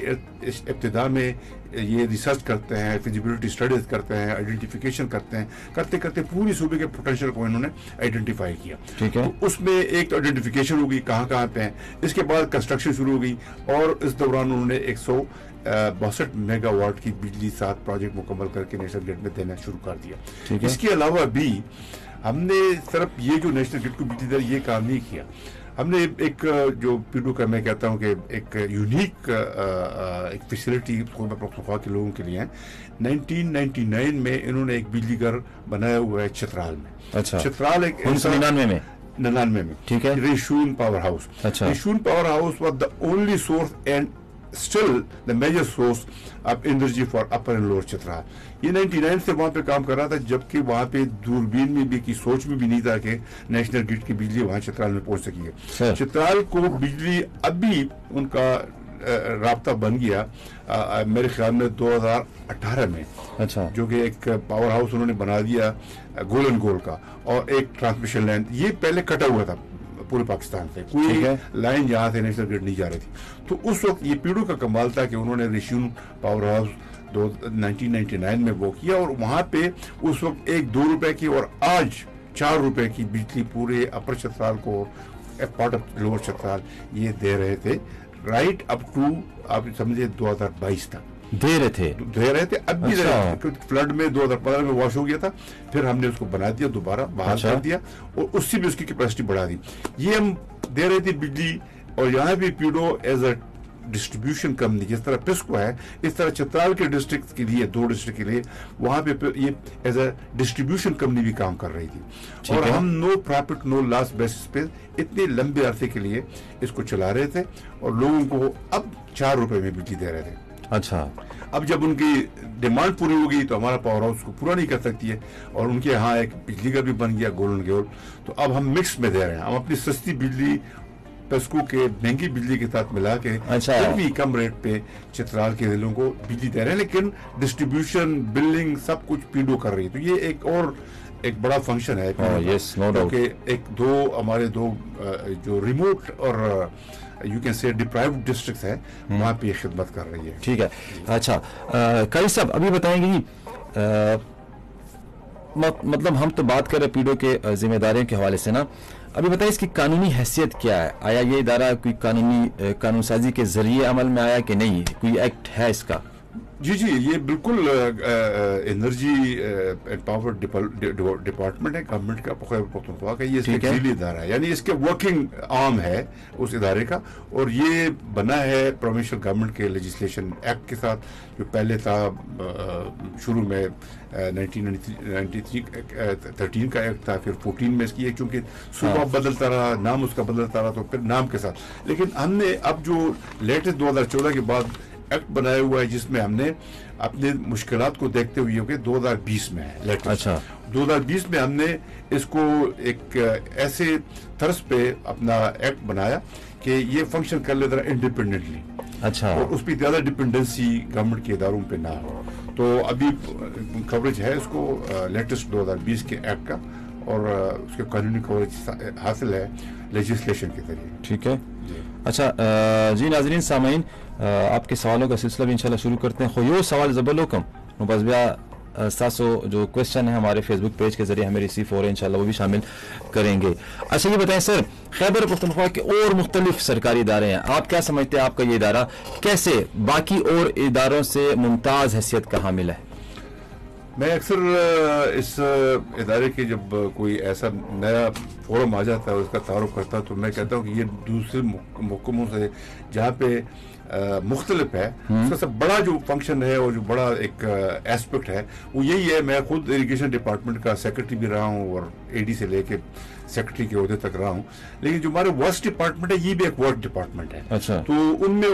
ابتدا میں یہ ریسرچ کرتے ہیں, فیزیبلٹی اسٹڈیز کرتے ہیں, آئیڈینٹیفیکیشن کرتے ہیں, کرتے کرتے پوری صوبے کے پوٹینشیل کو انہوں نے آئیڈینٹیفائی کیا. ٹھیک ہے. تو اس میں ایک آئیڈینٹیفیکیشن ہوگی کہاں کہاں پہ ہیں, اس کے بعد کنسٹرکشن شروع ہو گئی اور اس دوران انہوں نے 162 میگا واٹ کی بجلی 7 پروجیکٹ مکمل کر کے نیشنل گرڈ میں دینا شروع کر دیا. اس کے علاوہ بھی ہم نے صرف یہ جو نیشنل گرڈ کو بجلی دے یہ کام نہیں کیا, ہم نے ایک جو پیڈو کا میں کہتا ہوں کہ ایک یونیک ایک فیسلٹی پختونخوا کے لوگوں کے لیے ہے. 1999 میں انہوں نے ایک بجلی گھر بنایا ہوا ہے چترال میں. اچھا. چترال ایک 99 میں. ٹھیک ہے. Reshun power house. اچھا. Reshun power house was the only source and still the major source of energy for upper and lower Chitral. یہ 99 سے وہاں پہ کام کر رہا تھا جبکہ وہاں پہ دوربین میں بھی کی سوچ میں بھی نہیں تھا کہ نیشنل گرڈ کی بجلی وہاں چترال میں پہنچ سکی ہے. چترال کو بجلی ابھی ان کا رابطہ بن گیا میرے خیال میں 2018 میں. اچھا. جو کہ ایک پاور ہاؤس انہوں نے بنا دیا گولن گول کا اور ایک ٹرانسمیشن لائن. یہ پہلے کٹا ہوا تھا پورے پاکستان سے, کوئی لائن جہاں سے نیشنل گرڈ نہیں جا رہی تھی. تو اس وقت یہ پیڈو کا کمال تھا کہ انہوں نے ریشون پاور ہاؤس 1999 میں وہ کیا اور وہاں پہ اس وقت 1-2 روپے کی اور آج 4 روپے کی بجلی پورے اپر چترال کو پارٹ آف لوور چترال یہ دے رہے تھے رائٹ اپ ٹو آپ سمجھے 2022 تک دے رہے تھے. اب بھی فلڈ میں 2015 میں واش ہو گیا تھا, پھر ہم نے اس کو بنا دیا, دوبارہ بحال کر دیا اور اس سے بھی اس کی کیپیسٹی بڑھا دی. یہ ہم دے رہے تھے بجلی. اور یہاں بھی پیڈو ایز اے ڈسٹریبیوشن کمپنی جس طرح پسکو ہے اس طرح چترال کے ڈسٹرکٹ کے لیے 2 ڈسٹرکٹ کے لیے وہاں پہ یہ ایز اے ڈسٹریبیوشن کمپنی بھی کام کر رہی تھی. اور ہم نو پروفٹ نو لاس بیسس پہ اتنے لمبے عرصے کے لیے اس کو چلا رہے تھے اور لوگوں کو اب 4 روپے میں بجلی دے رہے تھے. اچھا. اب جب ان کی ڈیمانڈ پوری ہو گئی تو ہمارا پاور ہاؤس کو پورا نہیں کر سکتی ہے اور ان کے یہاں ایک بجلی کا بھی بن گیا گولڈن گول. تو اب ہم مکس میں دے رہے ہیں, ہم اپنی سستی بجلی پسکو کے مہنگی بجلی کے ساتھ ملا کے پھر بھی کم ریٹ پہ چترال کے ضلعوں کو بجلی دے رہے ہیں, لیکن ڈسٹریبیوشن بلڈنگ سب کچھ پیڈو کر رہی ہے. تو یہ ایک اور ایک بڑا فنکشن ہے کیونکہ ایک ہمارے دو جو ریموٹ اور you can say deprived districts ہیں وہاں پہ خدمت کر رہی ہے. ٹھیک ہے. اچھا قاضی صاحب ابھی بتائیں گے مطلب ہم تو بات کر رہے پیڈو کے ذمہ داریوں کے حوالے سے نا, ابھی بتائیں اس کی قانونی حیثیت کیا ہے؟ آیا یہ ادارہ کوئی قانون سازی کے ذریعے عمل میں آیا کہ نہیں, کوئی ایکٹ ہے اس کا؟ جی یہ بالکل انرجی اینڈ پاور ڈپارٹمنٹ ہے گورنمنٹ کا خیبر پختونخوا کا. یہ اس کا ذیلی ادارہ ہے یعنی اس کے ورکنگ آرم ہے اس ادارے کا اور یہ بنا ہے پروونشل گورنمنٹ کے لیجسلیشن ایکٹ کے ساتھ جو پہلے تھا شروع میں 1913 کا ایکٹ تھا, پھر 14 میں اس کی چونکہ صوبہ بدلتا رہا, نام اس کا بدلتا رہا تو پھر نام کے ساتھ. لیکن ہم نے اب جو لیٹسٹ 2014 کے بعد ایکٹ بنایا ہوا ہے جس میں ہم نے اپنے مشکلات کو دیکھتے ہوئے کہ 2020 میں ہے لیٹسٹ. 2020 میں ہم نے اس کو ایک ایسے طرز پہ اپنا ایکٹ بنایا کہ یہ فنکشن کر لیتا رہا انڈیپینڈنٹلی. اچھا. اور اس پہ زیادہ ڈپینڈنسی گورنمنٹ کے اداروں پہ نہ ہو. تو ابھی کوریج ہے اس کو لیٹسٹ 2020 کے ایکٹ کا اور اس کے قانونی کوریج حاصل ہے لیجسلیشن کے ذریعے. ٹھیک ہے. اچھا جی ناظرین سامعین آپ کے سوالوں کا سلسلہ بھی انشاءاللہ شروع کرتے ہیں. خو سوال زبلوکم بس بیا ساسو جو کوشچن ہے ہمارے فیس بک پیج کے ذریعے ہمیں ریسیو ہو رہے ہیں انشاءاللہ وہ بھی شامل کریں گے. اچھا یہ بتائیں سر خیبر پختونخوا کے اور مختلف سرکاری ادارے ہیں, آپ کیا سمجھتے ہیں آپ کا یہ ادارہ کیسے باقی اور اداروں سے ممتاز حیثیت کا حامل ہے؟ میں اکثر اس ادارے کے جب کوئی ایسا نیا فورم آ جاتا ہے اس کا تعارف کرتا تو میں کہتا ہوں کہ یہ دوسرے محکموں سے جہاں پہ مختلف ہے اس کا سب بڑا جو فنکشن ہے اور جو بڑا ایک ایسپیکٹ ہے وہ یہی ہے. میں خود اریگیشن ڈپارٹمنٹ کا سیکرٹری بھی رہا ہوں اور اے ڈی سے لے کے سیکرٹری کے عہدے تک رہا ہوں, لیکن جو ہمارے ورکس ڈپارٹمنٹ ہے یہ بھی ایک ورک ڈپارٹمنٹ ہے. اچھا. تو ان میں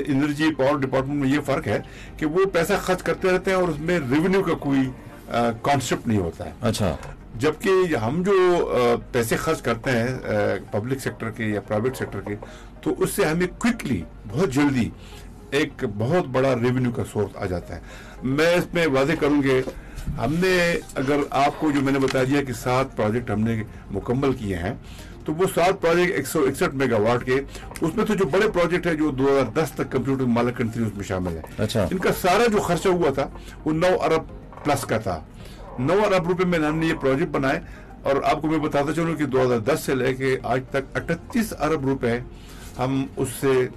انرجی پاور ڈپارٹمنٹ میں یہ فرق ہے کہ وہ پیسہ خرچ کرتے رہتے ہیں اور اس میں ریونیو کا کوئی کانسیپٹ نہیں ہوتا ہے. اچھا. جبکہ ہم جو پیسے خرچ کرتے ہیں پبلک سیکٹر کے یا پرائیویٹ سیکٹر کے تو اس سے ہمیں کوئکلی بہت جلدی ایک بہت بڑا ریونیو کا سورس آ جاتا ہے. میں اس میں واضح کروں کہ ہم نے اگر آپ کو جو میں نے بتا دیا کہ 7 پروجیکٹ ہم نے مکمل کیے ہیں تو وہ 7 پروجیکٹ 161 میگا واٹ کے, اس میں تو جو بڑے پروجیکٹ ہے جو 2010 تک کمپیوٹر مالکن 3 اس میں شامل ہے. اچھا. ان کا سارا جو خرچہ ہوا تھا وہ 9 ارب پلس کا تھا. 9 ارب روپے میں ہم نے یہ پروجیکٹ بنائے اور آپ کو میں بتاتا چلوں کہ 2010 سے لے کے آج تک 38 ارب روپے ہم اس سے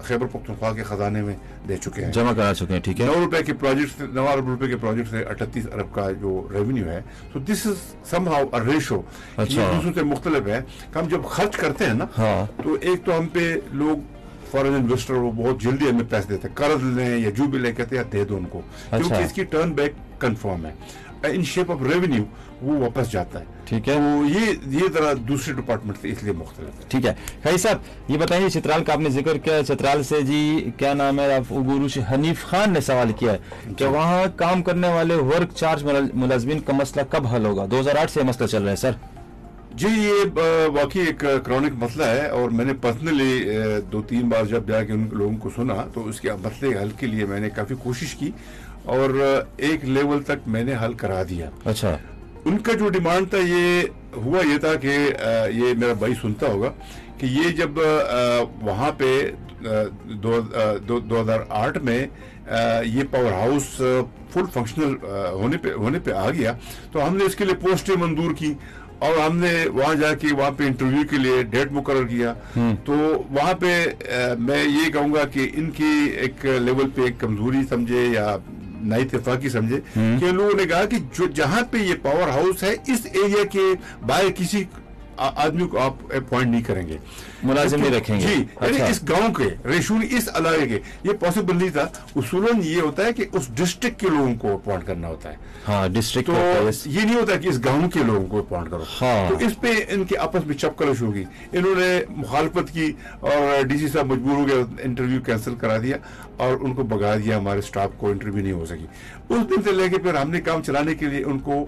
خیبر پختونخوا کے خزانے میں دے چکے ہیں, جمع کرا چکے ہیں. ٹھیک ہے. 9 روپے کے پروجیکٹ سے 9 ارب روپے کے پروجیکٹ سے 38 ارب کا جو ریونیو ہے. تو دس از سم ہاؤ ا ریشو, یہ دوسروں سے مختلف ہے کہ ہم جب خرچ کرتے ہیں نا تو ایک تو ہم پہ لوگ فارن انویسٹر وہ بہت جلدی ہمیں پیسے دیتے ہیں, قرض لیں یا جو بھی لیں کہتے ہیں دے دو ان کو, کیونکہ اس کی ٹرن بیک کنفرم ہے ان شیپ آف ریونیو وہ واپس جاتا ہے. ٹھیک ہے. تو یہ ذرا دوسرے ڈپارٹمنٹ سے اس لیے مختلف ہے. ٹھیک ہے. خیر صاحب یہ بتائیے چترال کا آپ نے ذکر کیا, چترال سے جی کیا نام ہے گروش حنیف خان نے سوال کیا ہے کہ وہاں کام کرنے والے ورک چارج ملازمین کا مسئلہ کب حل ہوگا؟ 2008 سے مسئلہ چل رہا ہے سر. جی یہ واقعی ایک کرونک مسئلہ ہے اور میں نے پرسنلی 2-3 بار جب جا کے ان لوگوں کو سنا تو اس کے مسئلے حل کے لیے میں نے کافی کوشش کی اور ایک لیول تک میں نے حل کرا دیا. اچھا. ان کا جو ڈیمانڈ تھا یہ ہوا یہ تھا کہ یہ میرا بھائی سنتا ہوگا کہ یہ جب وہاں پہ 2008 میں یہ پاور ہاؤس فل فنکشنل ہونے پہ آ گیا تو ہم نے اس کے لیے پوسٹیں منظور کی اور ہم نے وہاں جا کے وہاں پہ انٹرویو کے لیے ڈیٹ مقرر کیا. تو وہاں پہ میں یہ کہوں گا کہ ان کی ایک لیول پہ ایک کمزوری سمجھے یا نا اتفاقی سمجھے کہ لوگوں نے کہا کہ جو جہاں پہ یہ پاور ہاؤس ہے اس ایریا کے باہر کسی آدمی کو آپ اپوائنٹ نہیں کریں گے, ملازم نہیں رکھیں گے. جی یعنی اس گاؤں کے ریشونی اس علاقے کے یہ پاسبل نہیں تھا. اصولاً یہ ہوتا ہے کہ اس ڈسٹرکٹ کے لوگوں کو اپوائنٹ کرنا ہوتا ہے. ہاں ڈسٹرکٹ تو یہ نہیں ہوتا کہ اس گاؤں کے لوگوں کو اپوائنٹ کرو. تو اس پہ ان کے آپس میں چپکلش ہوگی, انہوں نے مخالفت کی اور ڈی سی صاحب مجبور ہو گیا, انٹرویو کینسل کرا دیا اور ان کو بگا دیا, ہمارے اسٹاف کو انٹرویو نہیں ہو سکی. اس دن سے لے کے پھر ہم نے کام چلانے کے لیے ان کو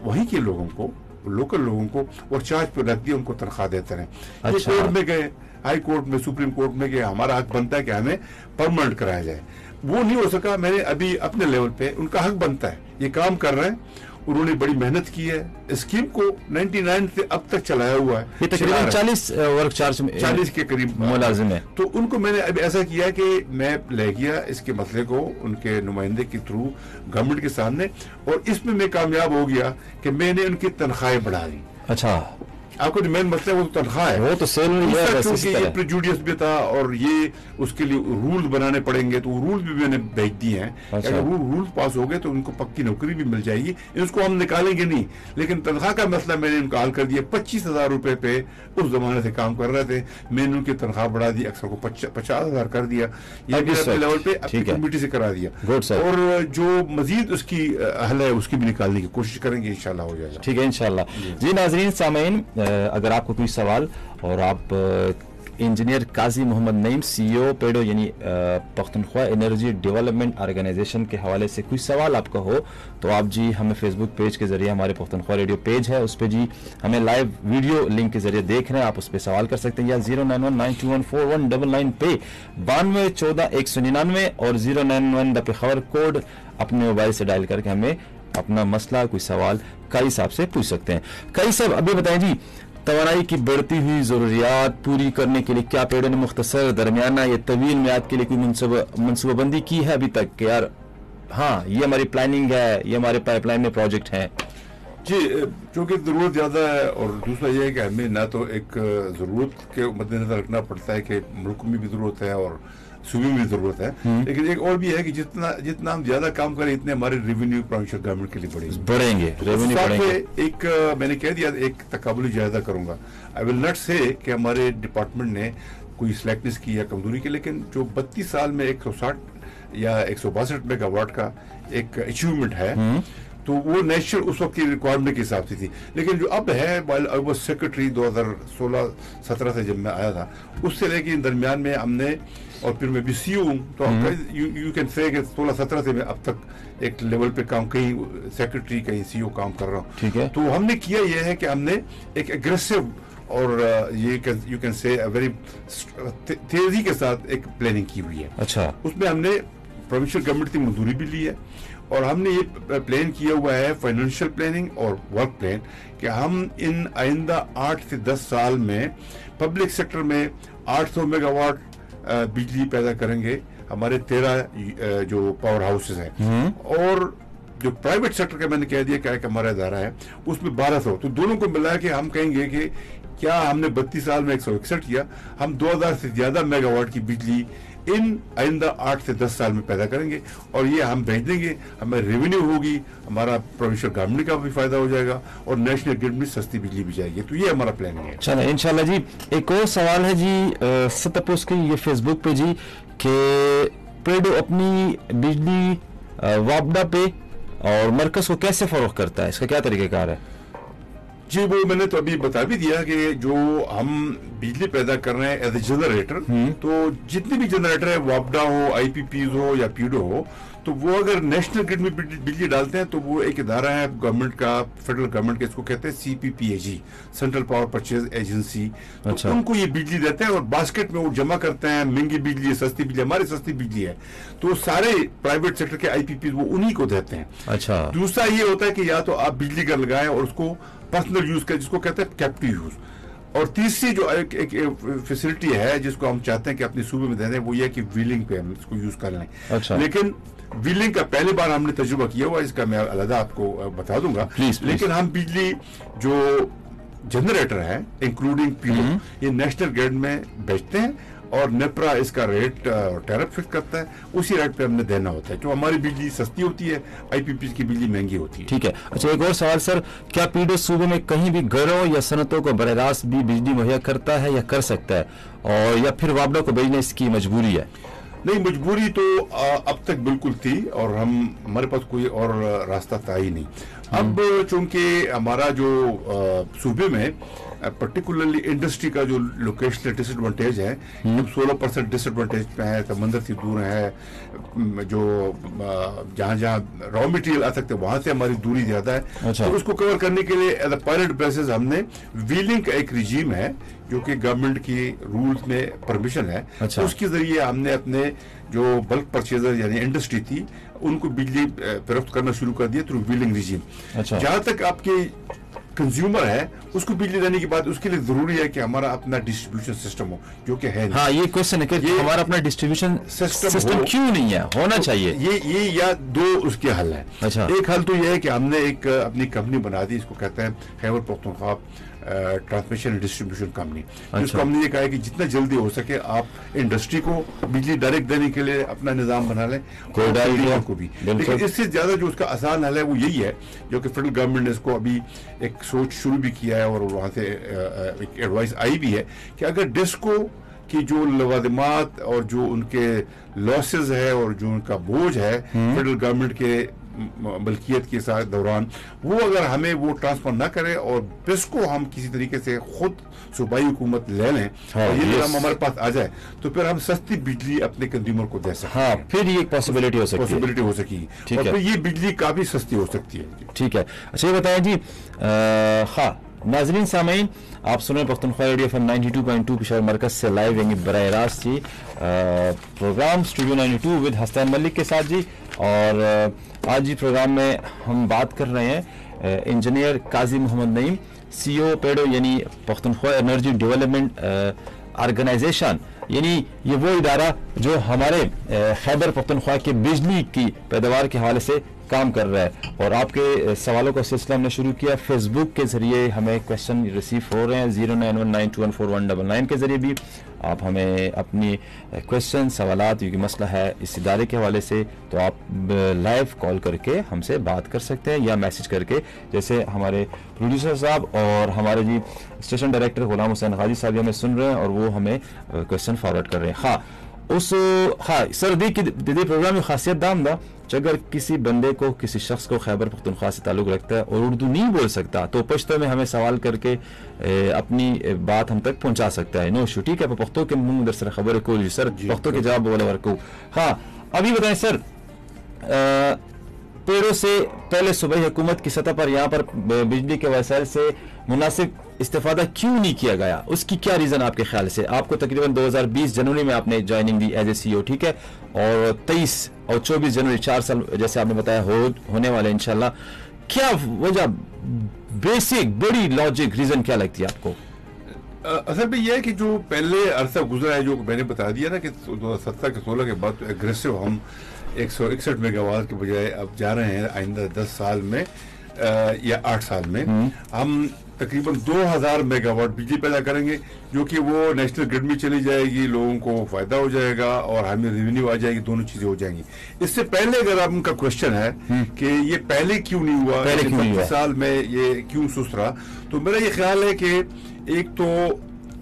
وہیں کے لوگوں کو لوکل لوگوں کو اور چارج پہ رکھ دیا, ان کو تنخواہ دیتے رہے. یہ کورٹ میں گئے, ہائی کورٹ میں, سپریم کورٹ میں گئے, ہمارا حق بنتا ہے کہ ہمیں پرماننٹ کرایا جائے. وہ نہیں ہو سکا. میں نے ابھی اپنے لیول پہ ان کا حق بنتا ہے, یہ کام کر رہے ہیں, انہوں نے بڑی محنت کی ہے, اسکیم کو 99 سے اب تک چلایا ہوا ہے. یہ تقریباً 40 ورک چارج 40 کے قریب ملازم ہے. تو ان کو میں نے ابھی ایسا کیا کہ میں لے گیا اس کے مسئلے کو ان کے نمائندے کے تھرو گورنمنٹ کے سامنے, اور اس میں کامیاب ہو گیا کہ میں نے ان کی تنخواہیں بڑھا دی. اچھا. آپ کو جو مین مسئلہ وہ تنخواہ ہے, وہ تو کیونکہ یہ پریجوڈیس بھی تھا اور یہ اس کے لیے رول بنانے پڑیں گے, تو رول بھی میں نے بھیج دیے ہیں. اگر وہ رول پاس ہو گئے تو ان کو پکی نوکری بھی مل جائے گی. اس کو ہم نکالیں گے نہیں, لیکن تنخواہ کا مسئلہ میں نے ان کو حل کر دیا. 25,000 روپے پہ اس زمانے سے کام کر رہے تھے, میں نے ان کی تنخواہ بڑھا دی, اکثر کو 50,000 کر دیا. یہ میرے لیول پہ اپنی کمیٹی سے کرا دیا, اور جو مزید اس کی حل ہے اس کی بھی نکالنے کی کوشش کریں گے, انشاءاللہ ہو جائے گا. ٹھیک ہے انشاءاللہ. جی ناظرین سامعین, اگر آپ کو کوئی سوال اور آپ انجینئر قاضی محمد نعیم سی او پیڈو یعنی پختونخوا انرجی ڈیولپمنٹ آرگنائزیشن کے حوالے سے کوئی سوال آپ کا ہو تو آپ جی ہمیں فیس بک پیج کے ذریعے, ہمارے پختونخوا ریڈیو پیج ہے اس پہ جی ہمیں لائیو ویڈیو لنک کے ذریعے دیکھ رہے ہیں, آپ اس پہ سوال کر سکتے ہیں, یا 09192141199 پہ 9214 199 اور 091 دا پہ خبر کوڈ اپنے موبائل سے ڈائل کر کے ہمیں اپنا مسئلہ کوئی سوال قاری صاحب سے پوچھ سکتے ہیں. قاری صاحب ابھی بتائیں جی, توانائی کی بڑھتی ہوئی ضروریات پوری کرنے کے لیے کیا پیڈو نے مختصر, درمیانہ یا طویل میعاد کے لیے کوئی منصوبہ بندی کی ہے ابھی تک کہ یار ہاں یہ ہماری پلاننگ ہے, یہ ہمارے پائپ لائن میں پروجیکٹ ہیں؟ جی, چونکہ ضرورت زیادہ ہے, اور دوسرا یہ ہے کہ ہمیں نہ تو ایک ضرورت کے مد نظر رکھنا پڑتا ہے کہ ملک میں بھی ضرورت ہے اور صوبے میں بھی ضرورت ہے, لیکن ایک اور بھی ہے کہ جتنا ہم زیادہ کام کریں اتنے ہمارے ریونیو پروونشل گورنمنٹ کے لیے بڑھیں گے. ایک میں نے کہہ دیا ایک تقابلی جائزہ کروں گا. آئی ول ناٹ سے کہ ہمارے ڈپارٹمنٹ نے کوئی سلیکٹنس کی یا کمزوری کی, لیکن جو 32 سال میں 160 یا 162 میگا واٹ کا ایک اچیومنٹ ہے, تو وہ نیشنل اس وقت کی ریکوائرمنٹ کے حساب سے تھی. لیکن جو اب ہے, سیکرٹری 2016-17 سے جب میں آیا تھا, اس سے لے کے درمیان میں ہم نے, اور پھر میں بھی سی او ہوں, تو یو کین سے کہ 16-17 سے میں اب تک ایک لیول پہ کام, کہیں سیکرٹری کہیں سی او کام کر رہا ہوں. تو ہم نے کیا یہ ہے کہ ہم نے ایک اگریسو اور یہ یو کین سے ویری تیزی کے ساتھ ایک پلاننگ کی ہوئی ہے. اچھا, اس میں ہم نے پروونشل گورنمنٹ کی منظوری بھی لی ہے, اور ہم نے یہ پلان کیا ہوا ہے فائنینشیل پلاننگ اور ورک پلان کہ ہم ان آئندہ 8 سے 10 سال میں پبلک سیکٹر میں 800 میگا واٹ بجلی پیدا کریں گے, ہمارے 13 جو پاور ہاؤسز ہیں, اور جو پرائیویٹ سیکٹر کا میں نے کہہ دیا کہ ایک ہمارا ادارہ ہے اس میں 1200. تو دونوں کو ملا کے ہم کہیں گے کہ کیا ہم نے 32 سال میں 161 کیا, ہم 2000 سے زیادہ میگا واٹ کی بجلی ان آئندہ 8 سے 10 سال میں پیدا کریں گے, اور یہ ہم بھیج دیں گے. ہمیں ریونیو ہوگی, ہمارا پروونشل گورنمنٹ کا بھی فائدہ ہو جائے گا, اور نیشنل گرڈ میں سستی بجلی بھی جائے گی. تو یہ ہمارا پلاننگ ہے. چلیں انشاءاللہ جی. ایک اور سوال ہے جی ستپوس کی, یہ فیس بک پہ جی, کہ پیڈو اپنی بجلی وابڈا پہ اور مرکز کو کیسے فروغ کرتا ہے, اس کا کیا طریقہ کار ہے؟ جی, وہ میں نے تو ابھی بتا بھی دیا کہ جو ہم بجلی پیدا کر رہے ہیں ایز اے جنریٹر, تو جتنے بھی جنریٹر ہے, وابڈا ہو, آئی پی پیز ہو یا پیڈو ہو, تو وہ اگر نیشنل گرڈ میں بجلی ڈالتے ہیں تو وہ ایک ادارہ ہے گورنمنٹ کا, فیڈرل گورنمنٹ کا, اس کو کہتے ہیں سی پی پی اے جی, سینٹرل پاور پرچیز ایجنسی. تو ان کو یہ بجلی دیتے ہیں اور باسکٹ میں وہ جمع کرتے ہیں. مہنگی بجلی, سستی بجلی, ہماری سستی بجلی ہے, تو سارے پرائیویٹ سیکٹر کے آئی پی پیز وہ انہی کو دیتے ہیں. اچھا, دوسرا یہ ہوتا ہے کہ یا تو آپ بجلی گھر لگائیں اور اس کو پرسنل یوز کریں, جس کو کہتے ہیں کیپٹیو یوز. اور تیسری جو ایک فیسلٹی ہے جس کو ہم چاہتے ہیں کہ اپنے صوبے میں دے دیں, وہ یہ کہ ویلنگ پہ ہم اس کو یوز کر لیں. لیکن ویلنگ کا پہلی بار ہم نے تجربہ کیا ہوا, اس کا میں علیحدہ آپ کو بتا دوں گا. لیکن ہم بجلی جو جنریٹر ہے انکلوڈنگ پیڈو, یہ نیشنل گرڈ میں بیچتے ہیں, اور نیپرا اس کا ریٹ ٹیرف فکس کرتا ہے, اسی ریٹ پہ ہم نے دینا ہوتا ہے. جو ہماری بجلی سستی ہوتی ہے, آئی پی پیز کی بجلی مہنگی ہوتی ہے. ٹھیک ہے. اچھا, ایک اور سوال سر, کیا پیڈو صوبے میں کہیں بھی گھروں یا صنعتوں کو براہ راست بھی بجلی مہیا کرتا ہے یا کر سکتا ہے, اور یا پھر وابڈا کو بھیجنے اس کی مجبوری ہے؟ نہیں, مجبوری تو اب تک بالکل تھی, اور ہمارے پاس کوئی اور راستہ تھا ہی نہیں. اب چونکہ ہمارا جو صوبے میں پرٹیکولرلی انڈسٹری کا جو لوکیشنل ڈس ایڈوانٹیج ہے, اب 16% ڈس ایڈوانٹیج پہ ہے, سمندر سے دور ہے, جو جہاں جہاں را مٹیریل آ سکتے وہاں سے ہماری دوری زیادہ ہے. تو اس کو کور کرنے کے لیے ایز اے پائلٹ بیسس ہم نے ویلنگ کا ایک رجیم ہے جو کہ گورنمنٹ کی رولز میں پرمیشن ہے, اس کے ذریعے ہم نے اپنے جو بلک پرچیزر یعنی انڈسٹری تھی ان کو بجلی فروخت کرنا شروع کر دیا تھرو ویلنگ رجیم. جہاں تک آپ کے کنزیومر ہے اس کو بجلی دینے کے بعد اس کے لیے ضروری ہے کہ ہمارا اپنا ڈسٹریبیوشن سسٹم ہو, جو کہ ہے. ہاں, یہ کوشچن ہے کہ ہمارا اپنا ڈسٹریبیوشن سسٹم کیوں نہیں ہے, ہونا چاہیے. یہ یا دو اس کے حل ہیں. ایک حل تو یہ ہے کہ ہم نے ایک اپنی کمپنی بنا دی, اس کو کہتے ہیں Khyber Pakhtunkhwa transmission and distribution company. اس کو ہم نے یہ کہا ہے کہ جتنا جلدی ہو سکے آپ انڈسٹری کو بجلی ڈائریکٹ دینے کے لیے اپنا نظام بنا لیں, کو بھی. لیکن اس سے زیادہ جو اس کا آسان حل ہے وہ یہی ہے, جو کہ فیڈرل گورنمنٹ نے اس کو ابھی ایک سوچ شروع بھی کیا ہے, اور وہاں سے ایک ایڈوائس آئی بھی ہے کہ اگر ڈسکو کی جو لوازمات اور جو ان کے لاسز ہے اور جو ان کا بوجھ ہے فیڈرل گورنمنٹ کے ملکیت کے ساتھ دوران, وہ اگر ہمیں وہ ٹرانسفر نہ کرے اور بس کو ہم کسی طریقے سے خود صوبائی حکومت لے لیں, اور یہ نظام ہمارے پاس آ جائے, تو پھر ہم سستی بجلی اپنے کنزیومر کو دے سکتے ہیں. پھر یہ ایک پاسبلٹی ہو سکتی ہے, اور پھر یہ بجلی کافی سستی ہو سکتی ہے. ٹھیک ہے. اچھا, یہ بتائیں جی, ہاں नाजरीन सामीन, आप सुन रहे हैं पख्तूनख्वा रेडियो FM 92.2 पेशावर मरकज से लाइव, यानी बराह रास्त जी programme studio 92 with Hasan Malik के साथ जी। और आज जी प्रोग्राम में हम बात कर रहे हैं इंजीनियर काजी मोहम्मद नईम, CEO पेडो यानी पख्तूनख्वा एनर्जी डेवलपमेंट ऑर्गेनाइजेशन, यानी ये वो इदारा जो हमारे खैबर पख्तूनख्वा के बिजली की पैदावार के हवाले से काम कर रहा है। और आपके सवालों का सिलसिला हमने शुरू किया फेसबुक के जरिए, हमें क्वेश्चन रिसीव हो रहे हैं 0919214199 के जरिए भी आप हमें अपनी क्वेश्चन सवालात, क्योंकि मसला है इस इदारे के हवाले से, तो आप लाइव कॉल करके हमसे बात कर सकते हैं या मैसेज करके, जैसे हमारे प्रोड्यूसर साहब और हमारे जी स्टेशन डायरेक्टर गुलाम हुसैन गाजी साहब हमें सुन रहे हैं और वो हमें क्वेश्चन फॉरवर्ड कर रहे हैं। हाँ सर, दी प्रोग्राम में खासियत दाम दा, अगर किसी बंदे को, किसी शख्स को खैबर पख्तूनख्वा से ताल्लुक़ रखता है और उर्दू नहीं बोल सकता, तो पश्तो में हमें सवाल करके अपनी बात हम तक पहुंचा सकता है। नो इशू, ठीक है। पख्तो के मुंह दर सर खबर को सर पख्तो के जवाब बोले को। हाँ, अभी बताएं सर, पेड़ों से पहले सूबाई हुकूमत की सतह पर यहाँ पर बिजली के वसाइल से मुनासिब इस्तेफादा क्यों नहीं किया गया, उसकी क्या रीज़न आपके ख्याल से? आपको तकरीबन 2020 जनवरी में आपने ज्वाइनिंग दी एज ए CEO, ठीक है, और 23 और 24 जनवरी 4 साल जैसे आपने बताया होने वाले इंशाल्लाह। क्या वजह, बेसिक बड़ी लॉजिक रीज़न क्या लगती है आपको? असल में यह है कि जो पहले अरसा गुजरा है, जो मैंने बता दिया ना कि 2017 के 16 के बाद एग्रेसिव हम 161 मेगावाट के बजाय अब जा रहे हैं आइंदा 10 साल में या 8 साल में हम तकरीबन 2000 मेगावाट बिजली पैदा करेंगे, जो कि वो नेशनल ग्रिड में चली जाएगी, लोगों को फायदा हो जाएगा और हमें रेवेन्यू आ जाएगी, दोनों चीजें हो जाएंगी। इससे पहले अगर आपका क्वेश्चन है कि ये पहले क्यों नहीं हुआ, 25 साल में ये क्यों सुस्त रहा, तो मेरा ये ख्याल है कि एक तो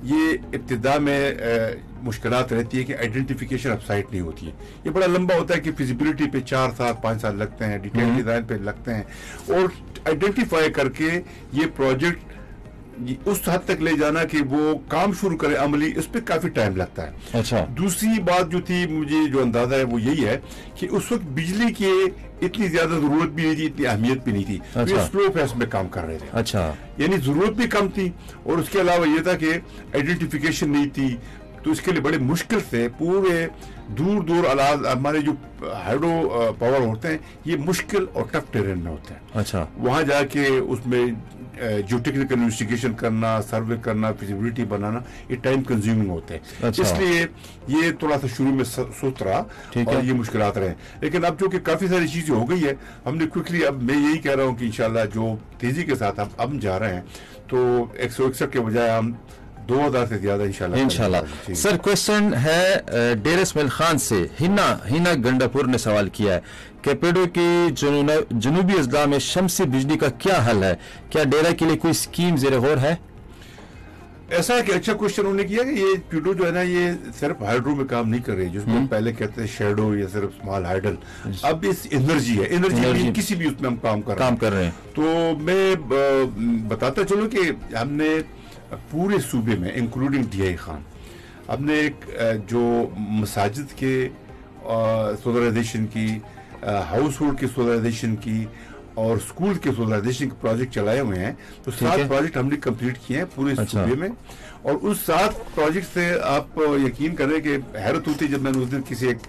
ये इब्तिदा में मुश्किलात रहती है कि आइडेंटिफिकेशन ऑफ साइट नहीं होती है। ये बड़ा लंबा होता है कि फिजिबिलिटी पे 4 साल 5 साल लगते हैं, डिटेल डिजाइन पे लगते हैं, और आइडेंटिफाई करके ये प्रोजेक्ट उस हद तक ले जाना कि वो काम शुरू करे अमली, इस पे काफी टाइम लगता है। अच्छा, दूसरी बात जो थी, मुझे जो अंदाजा है वो यही है कि उस वक्त बिजली की इतनी ज्यादा जरूरत भी नहीं थी, इतनी अहमियत भी नहीं थी। अच्छा, स्लो फेस में काम कर रहे थे। अच्छा, यानी जरूरत भी कम थी और उसके अलावा ये था कि आइडेंटिफिकेशन नहीं थी, तो इसके लिए बड़े मुश्किल से पूरे दूर हमारे जो हाइड्रो पावर होते हैं ये मुश्किल और टफ टेरेन में होते हैं। अच्छा, वहां जाके उसमें जो टेक्निकल इन्वेस्टिगेशन करना, सर्वे करना, फिजिबिलिटी बनाना, ये टाइम कंज्यूमिंग होते हैं। अच्छा, इसलिए ये थोड़ा सा शुरू में सुस्त रहा और ये मुश्किलात रहे, लेकिन अब जो कि काफी सारी चीजें हो गई है, हमने क्विकली, अब मैं यही कह रहा हूँ कि इंशाल्लाह जो तेजी के साथ अब जा रहे हैं, तो 161 के बजाय हम 2000 से ज्यादा इंशाल्लाह। सर, क्वेश्चन है डेर इस्माइल खान से, हिना गंडापुर ने सवाल किया है कि पेड़ों की जनूबी अजला में शमसी बिजली का क्या हल है, क्या डेरा के लिए कोई स्कीम ज़ेरे गौर है? ऐसा है कि अच्छा क्वेश्चन उन्होंने किया कि ये प्यूडो जो है ना, ये सिर्फ हाइड्रो में काम नहीं कर रही, जिसको पहले कहते हैं शेडो या सिर्फ स्मॉल हाइडल, अब इस एनर्जी है, एनर्जी किसी भी उसमें हम काम कर रहे हैं। तो मैं बताता चलूं कि हमने पूरे सूबे में इंक्लूडिंग DI खान, हमने एक जो मसाजिद के सोलराइजेशन की, हाउस होल्ड के सोलराइजेशन की और स्कूल के सोलराइजेशन के प्रोजेक्ट चलाए हुए हैं। तो 7 प्रोजेक्ट हमने कंप्लीट किए हैं पूरे सूबे में, और उस 7 प्रोजेक्ट से आप यकीन करें कि हैरत होती है। जब मैंने उस दिन किसी एक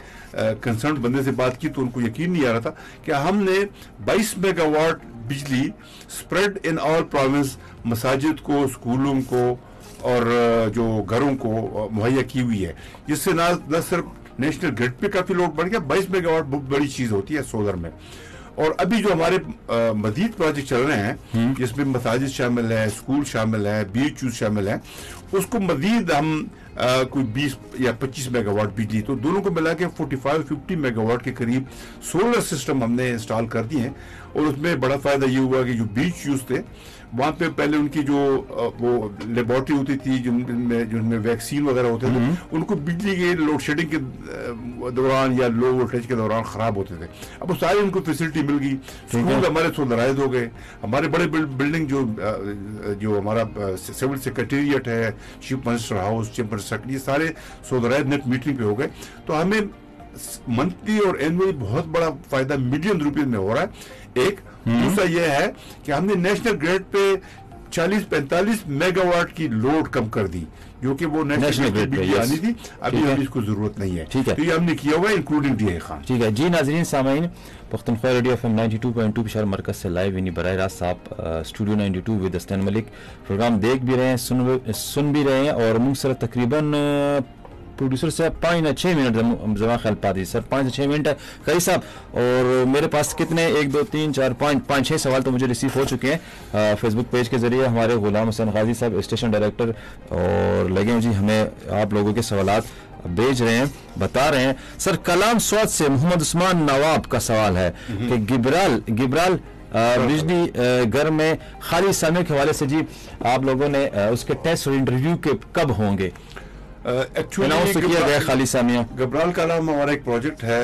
कंसर्न बंदे से बात की तो उनको यकीन नहीं आ रहा था कि हमने 22 मेगावाट बिजली स्प्रेड इन ऑल प्रोविंस, मसाजिद को, स्कूलों को और जो घरों को मुहैया की हुई है, जिससे न सिर्फ नेशनल ग्रिड पे काफी लोड बढ़ गया, 22 मेगावाट बहुत बड़ी चीज होती है सोलर में। और अभी जो हमारे मजीद प्रोजेक्ट चल रहे हैं, जिसमें मसाजिद शामिल है, स्कूल शामिल है, BHU शामिल है, उसको मजीद हम कोई 20 या 25 मेगावाट बिजली, तो दोनों को मिला के 45-50 मेगावाट के करीब सोलर सिस्टम हमने इंस्टॉल कर दिए हैं। और उसमें बड़ा फायदा ये हुआ कि जो BHUs थे, वहाँ पे पहले उनकी जो वो लेबोरेटरी होती थी जिनमें वैक्सीन वगैरह होते थे, उनको बिजली के लोड शेडिंग के दौरान या लो वोल्टेज के दौरान खराब होते थे। अब वो सारी उनको फैसिलिटी मिल गई, स्कूल हमारे सोलराइज हो गए, हमारे बड़े बिल्डिंग जो हमारा सिविल सेक्रेटेरिएट है, chief minister house, chief minister, ये सारे सोलराइज नेट मीटरिंग पे हो गए। तो हमें मंथली और एनुअली बहुत बड़ा फायदा मिलियन रुपए में हो रहा है। एक दूसरा यह है कि हमने नेशनल ग्रिड पे 40-45 मेगावाट की लोड कम कर दी, जो कि वो नेशनल ग्रिड पे आनी थी, अभी हमें इसको जरूरत नहीं है। ठीक है, तो ये हमने किया हुआ है इंक्लूडिंग डीए खान। ठीक है जी। नाजरीन सामीन, पख्तूनख्वा रेडियो FM 92.2 पेशावर मरकज से लाइव यानी बराह रास्त आप स्टूडियो 92 विद अस्तान मलिक प्रोग्राम देख भी रहे हैं, सुन भी रहे हैं, और मुंसर तकरीबन प्रोड्यूसर से 5 या 6 मिनट जमा ख्याल पाती सर, 5 से 6 मिनट है कई साहब। और मेरे पास कितने 1 2 3 4 5 6 सवाल तो मुझे रिसीव हो चुके हैं फेसबुक पेज के जरिए। हमारे गुलाम हसन गाजी साहब स्टेशन डायरेक्टर और लगे जी हमें आप लोगों के सवालात भेज रहे हैं, बता रहे हैं। सर कलाम स्वाद से मोहम्मद उस्मान नवाब का सवाल है कि गिब्राल बिजली घर में खाली समय के हवाले से जी आप लोगों ने उसके टेस्ट और इंटरव्यू के कब होंगे? एक्चुअली खाली सामिया गब्राल का नाम हमारा एक प्रोजेक्ट है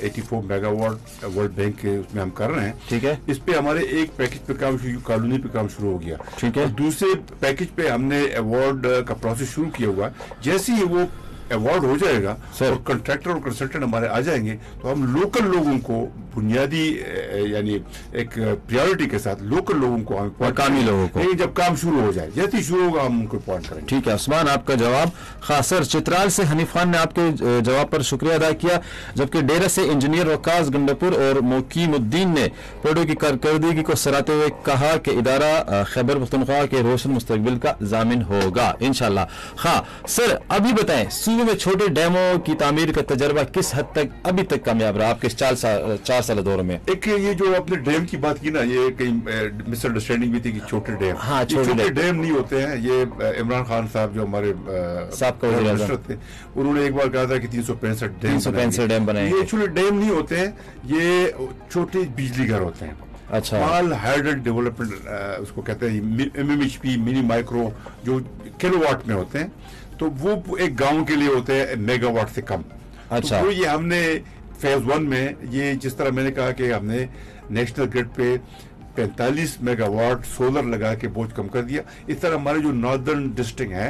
84 मेगावाट वर्ल्ड बैंक के, उसमें हम कर रहे हैं। ठीक है, इस पे हमारे एक पैकेज पे काम कॉलोनी पे काम शुरू हो गया। ठीक है, दूसरे पैकेज पे हमने अवार्ड का प्रोसेस शुरू किया हुआ। जैसे ही वो अवार्ड हो जाएगा और कंट्रैक्टर और कंसल्टेंट हमारे आ जाएंगे तो हम लोकल लोगों को बुनियादी यानी एक प्रायोरिटी के साथ लोकल लोगों को हम मकामी लोगों को, लेकिन जब काम शुरू हो जाए, जैसे ही शुरू होगा हम उनको अपॉइंट करेंगे। ठीक है उस्मान, आपका जवाब खास। सर चित्राल से हनीफ खान ने आपके जवाब पर शुक्रिया अदा किया, जबकि डेरा से इंजीनियर वकास गंडापुर और मोकीमुद्दीन ने पेड़ों की कारकर्दगी को सराहते हुए कहा कि इदारा खैबर पख्तूनख्वा के रोशन मुस्तकबिल का जामिन होगा इंशाल्लाह। हाँ सर, अभी बताएं सूबे में छोटे डैमों की तामीर का तजर्बा किस हद तक अभी तक कामयाब रहा आपके 4 साल दौर में? एक ये जो आपने डैम की बात की ना, ये कहीं मिसअंडरस्टैंडिंग भी थी कि छोटे डैम, हाँ, छोटे डैम नहीं होते हैं। ये इमरान खान साहब जो हमारे मिनिस्टर थे, उन्होंने एक बार कहा था कि 365 डैम बनाए। ये एक्चुअली डैम नहीं होते हैं, ये छोटे बिजली घर होते हैं। अच्छा, स्मॉल हाइड्रेट डेवलपमेंट उसको कहते हैं, MMHP मिनी माइक्रो, जो किलोवाट में होते हैं। तो वो एक गांव के लिए होते हैं मेगावाट से कम। अच्छा, तो ये हमने फेज 1 में, ये जिस तरह मैंने कहा कि हमने नेशनल ग्रिड पे 45 मेगावाट सोलर लगा के बोझ कम कर दिया, इस तरह हमारे जो नॉर्दर्न डिस्ट्रिक्ट है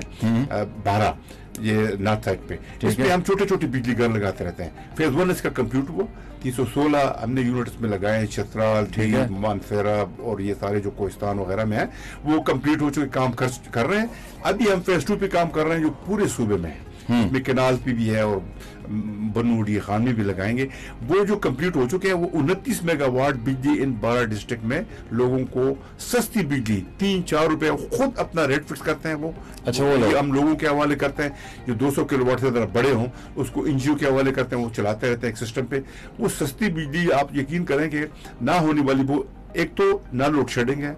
12 ये नॉर्थ साइड पे, इसमें हम छोटे छोटे बिजली घर लगाते रहते हैं। फेज 1 इसका कंप्यूट हुआ, 316 हमने यूनिट्स में लगाए, छतराल, मानसेरा और ये सारे जो कोहिस्तान वगैरह में है वो कंप्लीट हो चुके, काम कर रहे हैं। अभी हम फेज 2 पे काम कर रहे हैं जो पूरे सूबे में है, इसमें केनाल पे भी है और बनूडी खान में भी लगाएंगे। वो जो कंप्लीट हो चुके हैं वो 29 मेगावाट बिजली इन 12 डिस्ट्रिक्ट में लोगों को सस्ती बिजली 3-4 रुपए खुद अपना रेट फिक्स करते हैं वो। अच्छा, वो हम लोगों के हवाले करते हैं, जो 200 किलोवाट से ज्यादा बड़े हों उसको NGO के हवाले करते हैं, वो चलाते रहते हैं एक सिस्टम पे। वो सस्ती बिजली आप यकीन करें कि ना होने वाली, वो एक तो ना लोड शेडिंग है,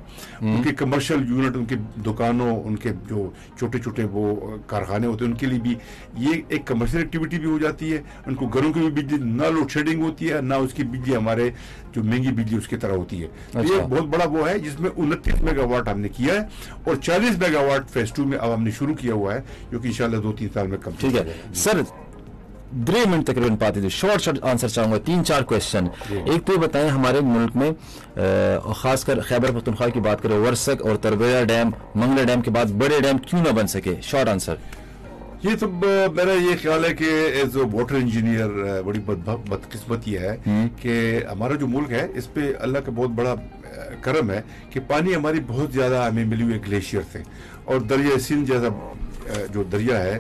उनके कमर्शियल यूनिट, उनके दुकानों, उनके जो छोटे छोटे वो कारखाने होते हैं उनके लिए भी ये एक कमर्शियल एक्टिविटी भी हो जाती है। उनको घरों की भी बिजली, ना लोड शेडिंग होती है, ना उसकी बिजली हमारे जो महंगी बिजली उसकी तरह होती है। अच्छा। ये बहुत बड़ा वो है जिसमें 29 मेगावाट हमने किया है और 40 मेगावाट फेज 2 में अब हमने शुरू किया हुआ है, जो कि इंशाल्लाह 2-3 साल में कम। ठीक है सर, 3 मिनट तकरीबन पाते थे, शॉर्ट आंसर चाहूंगा, 3-4 क्वेश्चन। एक तो बताएं हमारे मुल्क में खासकर खैबर पख्तूनख्वा की बात करें, वर्सक और तरबेरा डैम, मंगला डैम के बाद बड़े डैम क्यों ना बन सके? Short answer. ये तो मेरा ये ख्याल है कि एज ए वाटर इंजीनियर बड़ी बदकिस्मती है कि हमारा जो मुल्क है इस पे अल्लाह का बहुत बड़ा करम है कि पानी हमारी बहुत ज्यादा हमें मिली हुई ग्लेशियर से, और दरिया सिंध जैसा जो दरिया है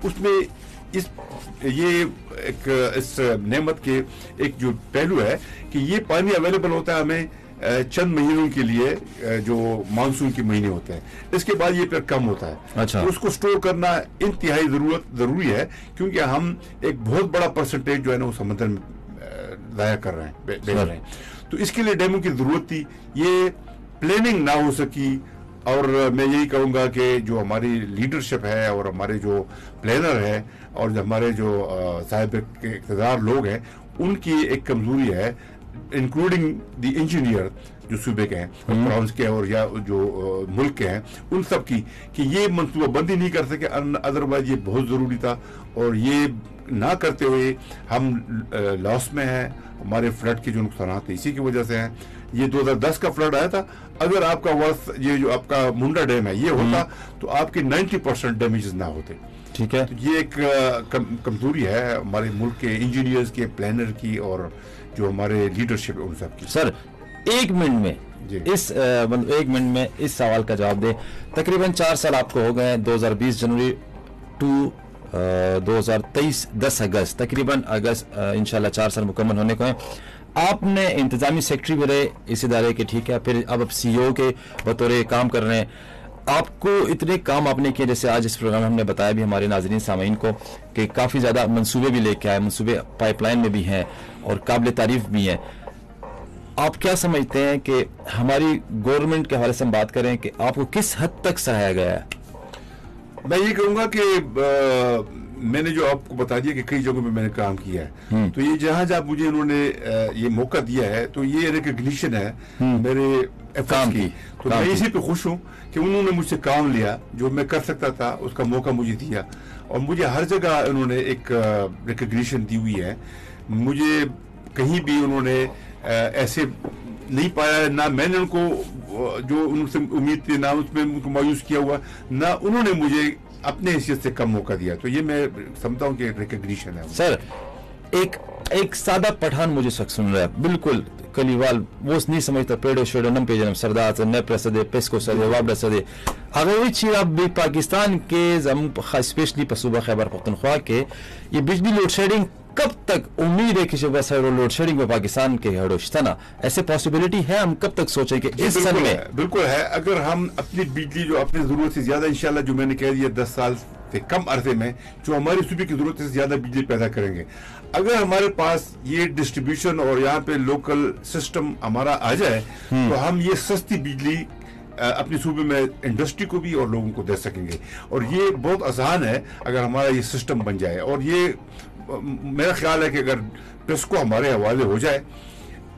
उसमें इस नेमत के एक जो पहलू है कि ये पानी अवेलेबल होता है हमें चंद महीनों के लिए, जो मानसून के महीने होते हैं, इसके बाद ये फिर कम होता है। अच्छा। तो उसको स्टोर करना इंतहाई जरूरी है, क्योंकि हम एक बहुत बड़ा परसेंटेज जो है ना वो समंदर में जाया कर रहे हैं, बेच रहे हैं। तो इसके लिए डैमों की जरूरत थी, ये प्लानिंग ना हो सकी। और मैं यही कहूँगा कि जो हमारी लीडरशिप है और हमारे जो प्लानर है और हमारे जो साहिब इक़्तिदार लोग हैं, उनकी एक कमजोरी है, इंक्लूडिंग द इंजीनियर जो सूबे के हैं, प्रोविंस के और या जो मुल्क के हैं, उन सब की, कि ये मनसूबाबंदी नहीं कर सके। अदरवाइज ये बहुत ज़रूरी था, और ये ना करते हुए हम लॉस में हैं। हमारे फ्लड के जो नुकसान थे इसी की वजह से हैं। ये 2010 का फ्लड आया था, अगर आपका वर्ष ये जो आपका मुंडा डैम है ये होता तो आपके 90% डैमेजेस ना होते। ठीक है, तो ये एक कमजोरी है हमारे मुल्क के इंजीनियर्स के, प्लानर की, और जो हमारे लीडरशिप है उन सब की। सर 1 मिनट में इस मतलब 1 मिनट में इस सवाल का जवाब दें। तकरीबन 4 साल आपको हो गए, 2020 जनवरी टू 2023 10 अगस्त, तकरीबन अगस्त इंशाल्लाह 4 साल मुकम्मल होने को हैं। आपने इंतजामी सेक्रेटरी भी रहे इस इदारे के, ठीक है, फिर अब CEO के बतौर काम कर रहे हैं। आपको इतने काम आपने किए, जैसे आज इस प्रोग्राम में हमने बताया भी हमारे नाज़रीन सामीन को कि काफ़ी ज़्यादा मंसूबे भी लेके आए, मंसूबे पाइपलाइन में भी हैं और काबिल तारीफ भी हैं। आप क्या समझते हैं कि हमारी गवर्नमेंट के हवाले से हम बात करें कि आपको किस हद तक सराहा गया है? मैं ये कहूँगा कि मैंने जो आपको बता दिया कि कई जगहों पे मैंने काम किया है, तो ये जहाँ मुझे इन्होंने ये मौका दिया है तो ये रिकग्निशन है मेरे एफर्ट्स की। तो मैं इसी पे खुश हूँ कि उन्होंने मुझसे काम लिया, जो मैं कर सकता था उसका मौका मुझे दिया, और मुझे हर जगह उन्होंने एक रिकग्निशन दी हुई है। मुझे कहीं भी उन्होंने ऐसे नहीं पाया, ना मैंने उनको जो उनसे उम्मीद थी ना उसमें उनको मायूस किया हुआ, ना उन्होंने मुझे अपने हैसियत से कम मौका दिया। तो ये मैं समझता हूँ कि रिकग्निशन है। सर, एक सादा पठान मुझे शख्स सुन रहा है, बिल्कुल कलीवाल, वो नहीं समझता पेड़ो शेडो नम पेजनम सरदार न प्रसदे पेस्को सदे वाबड़ा सदे अगर चीज आप भी पाकिस्तान के स्पेशली पसूबा खैबर पख्तूनख्वा के ये बिजली लोड शेडिंग कब तक उम्मीद है कि लोड शेडिंग में पाकिस्तान के हड़ोशतना ऐसे पॉसिबिलिटी है? हम कब तक सोचें कि इस सन में? बिल्कुल है। अगर हम अपनी बिजली जो अपनी जरूरत से ज्यादा इंशाल्लाह, जो मैंने कह दिया 10 साल से कम अरसे में जो हमारी सूबे की जरूरत से ज्यादा बिजली पैदा करेंगे, अगर हमारे पास ये डिस्ट्रीब्यूशन और यहाँ पे लोकल सिस्टम हमारा आ जाए तो हम ये सस्ती बिजली अपने सूबे में इंडस्ट्री को भी और लोगों को दे सकेंगे। और ये बहुत आसान है अगर हमारा ये सिस्टम बन जाए। और ये मेरा ख्याल है कि अगर टेस्को हमारे हवाले हो जाए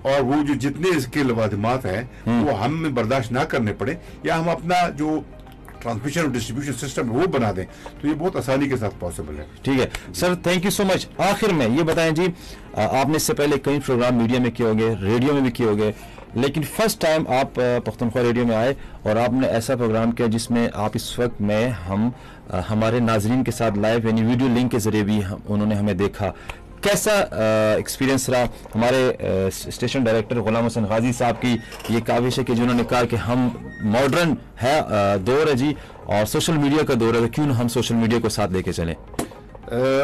और वो जो जितने इसके लवाजमात हैं वो हमें बर्दाश्त ना करने पड़े, या हम अपना जो ट्रांसमिशन और डिस्ट्रीब्यूशन सिस्टम वो बना दें, तो ये बहुत आसानी के साथ पॉसिबल है। ठीक है sir, thank you so much. आखिर में ये बताएं जी, आपने इससे पहले कई प्रोग्राम मीडिया में किए होंगे, रेडियो में भी किए होंगे, लेकिन फर्स्ट टाइम आप पख्तूनख्वा रेडियो में आए और आपने ऐसा प्रोग्राम किया जिसमें आप इस वक्त में हम हमारे नाजरीन के साथ लाइव यानी वीडियो लिंक के जरिए भी उन्होंने हमें देखा। कैसा एक्सपीरियंस रहा? हमारे स्टेशन डायरेक्टर गुलाम हसन गाजी साहब की ये काविश है कि जिन्होंने कहा कि हम मॉडर्न है दौर है जी और सोशल मीडिया का दौर है, क्यों हम सोशल मीडिया को साथ लेके चलें?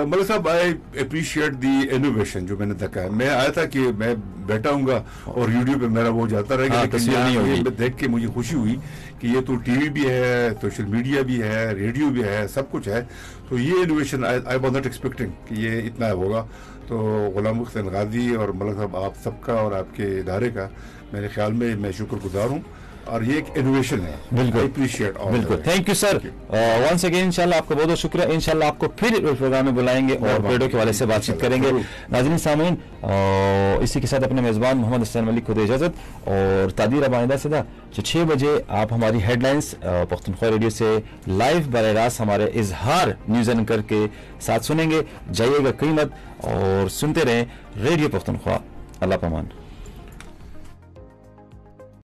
मलिक साहब, आई अप्रिशिएट दी इनोवेशन जो मैंने देखा है। मैं आया था कि मैं बैठा हूँगा और यूट्यूब पे मेरा वो जाता रहेगा, लेकिन देख के मुझे खुशी हुई कि ये तो टीवी भी है, सोशल मीडिया भी है, रेडियो भी है, सब कुछ है। तो ये innovation I was not expecting कि ये इतना होगा। तो गुलाम हसन गाजी और मलिक साहब आप सबका और आपके इदारे का मेरे ख्याल में मैं शुक्रगुजार हूँ, और ये एक इनोवेशन है। बिल्कुल, बिल्कुल, thank you sir once again. इंशाल्लाह आपको बहुत बहुत शुक्रिया। इंशाल्लाह आपको फिर प्रोग्राम में बुलाएंगे और पेड़ों के वाले से बातचीत करेंगे। नाज़रीन सामीन, इसी के साथ अपने मेज़बान मोहम्मद हसन मलिक को दे इजाज़त, और तादीर अबाइदा सदा जो 6 बजे आप हमारी हेडलाइंस पख्तूनख्वा रेडियो से लाइव बराह रास्त हमारे इजहार न्यूज़ एंकर के साथ सुनेंगे। जाइएगा कहीं मत और सुनते रहें रेडियो पख्तूनख्वा। अल्लाह पमान।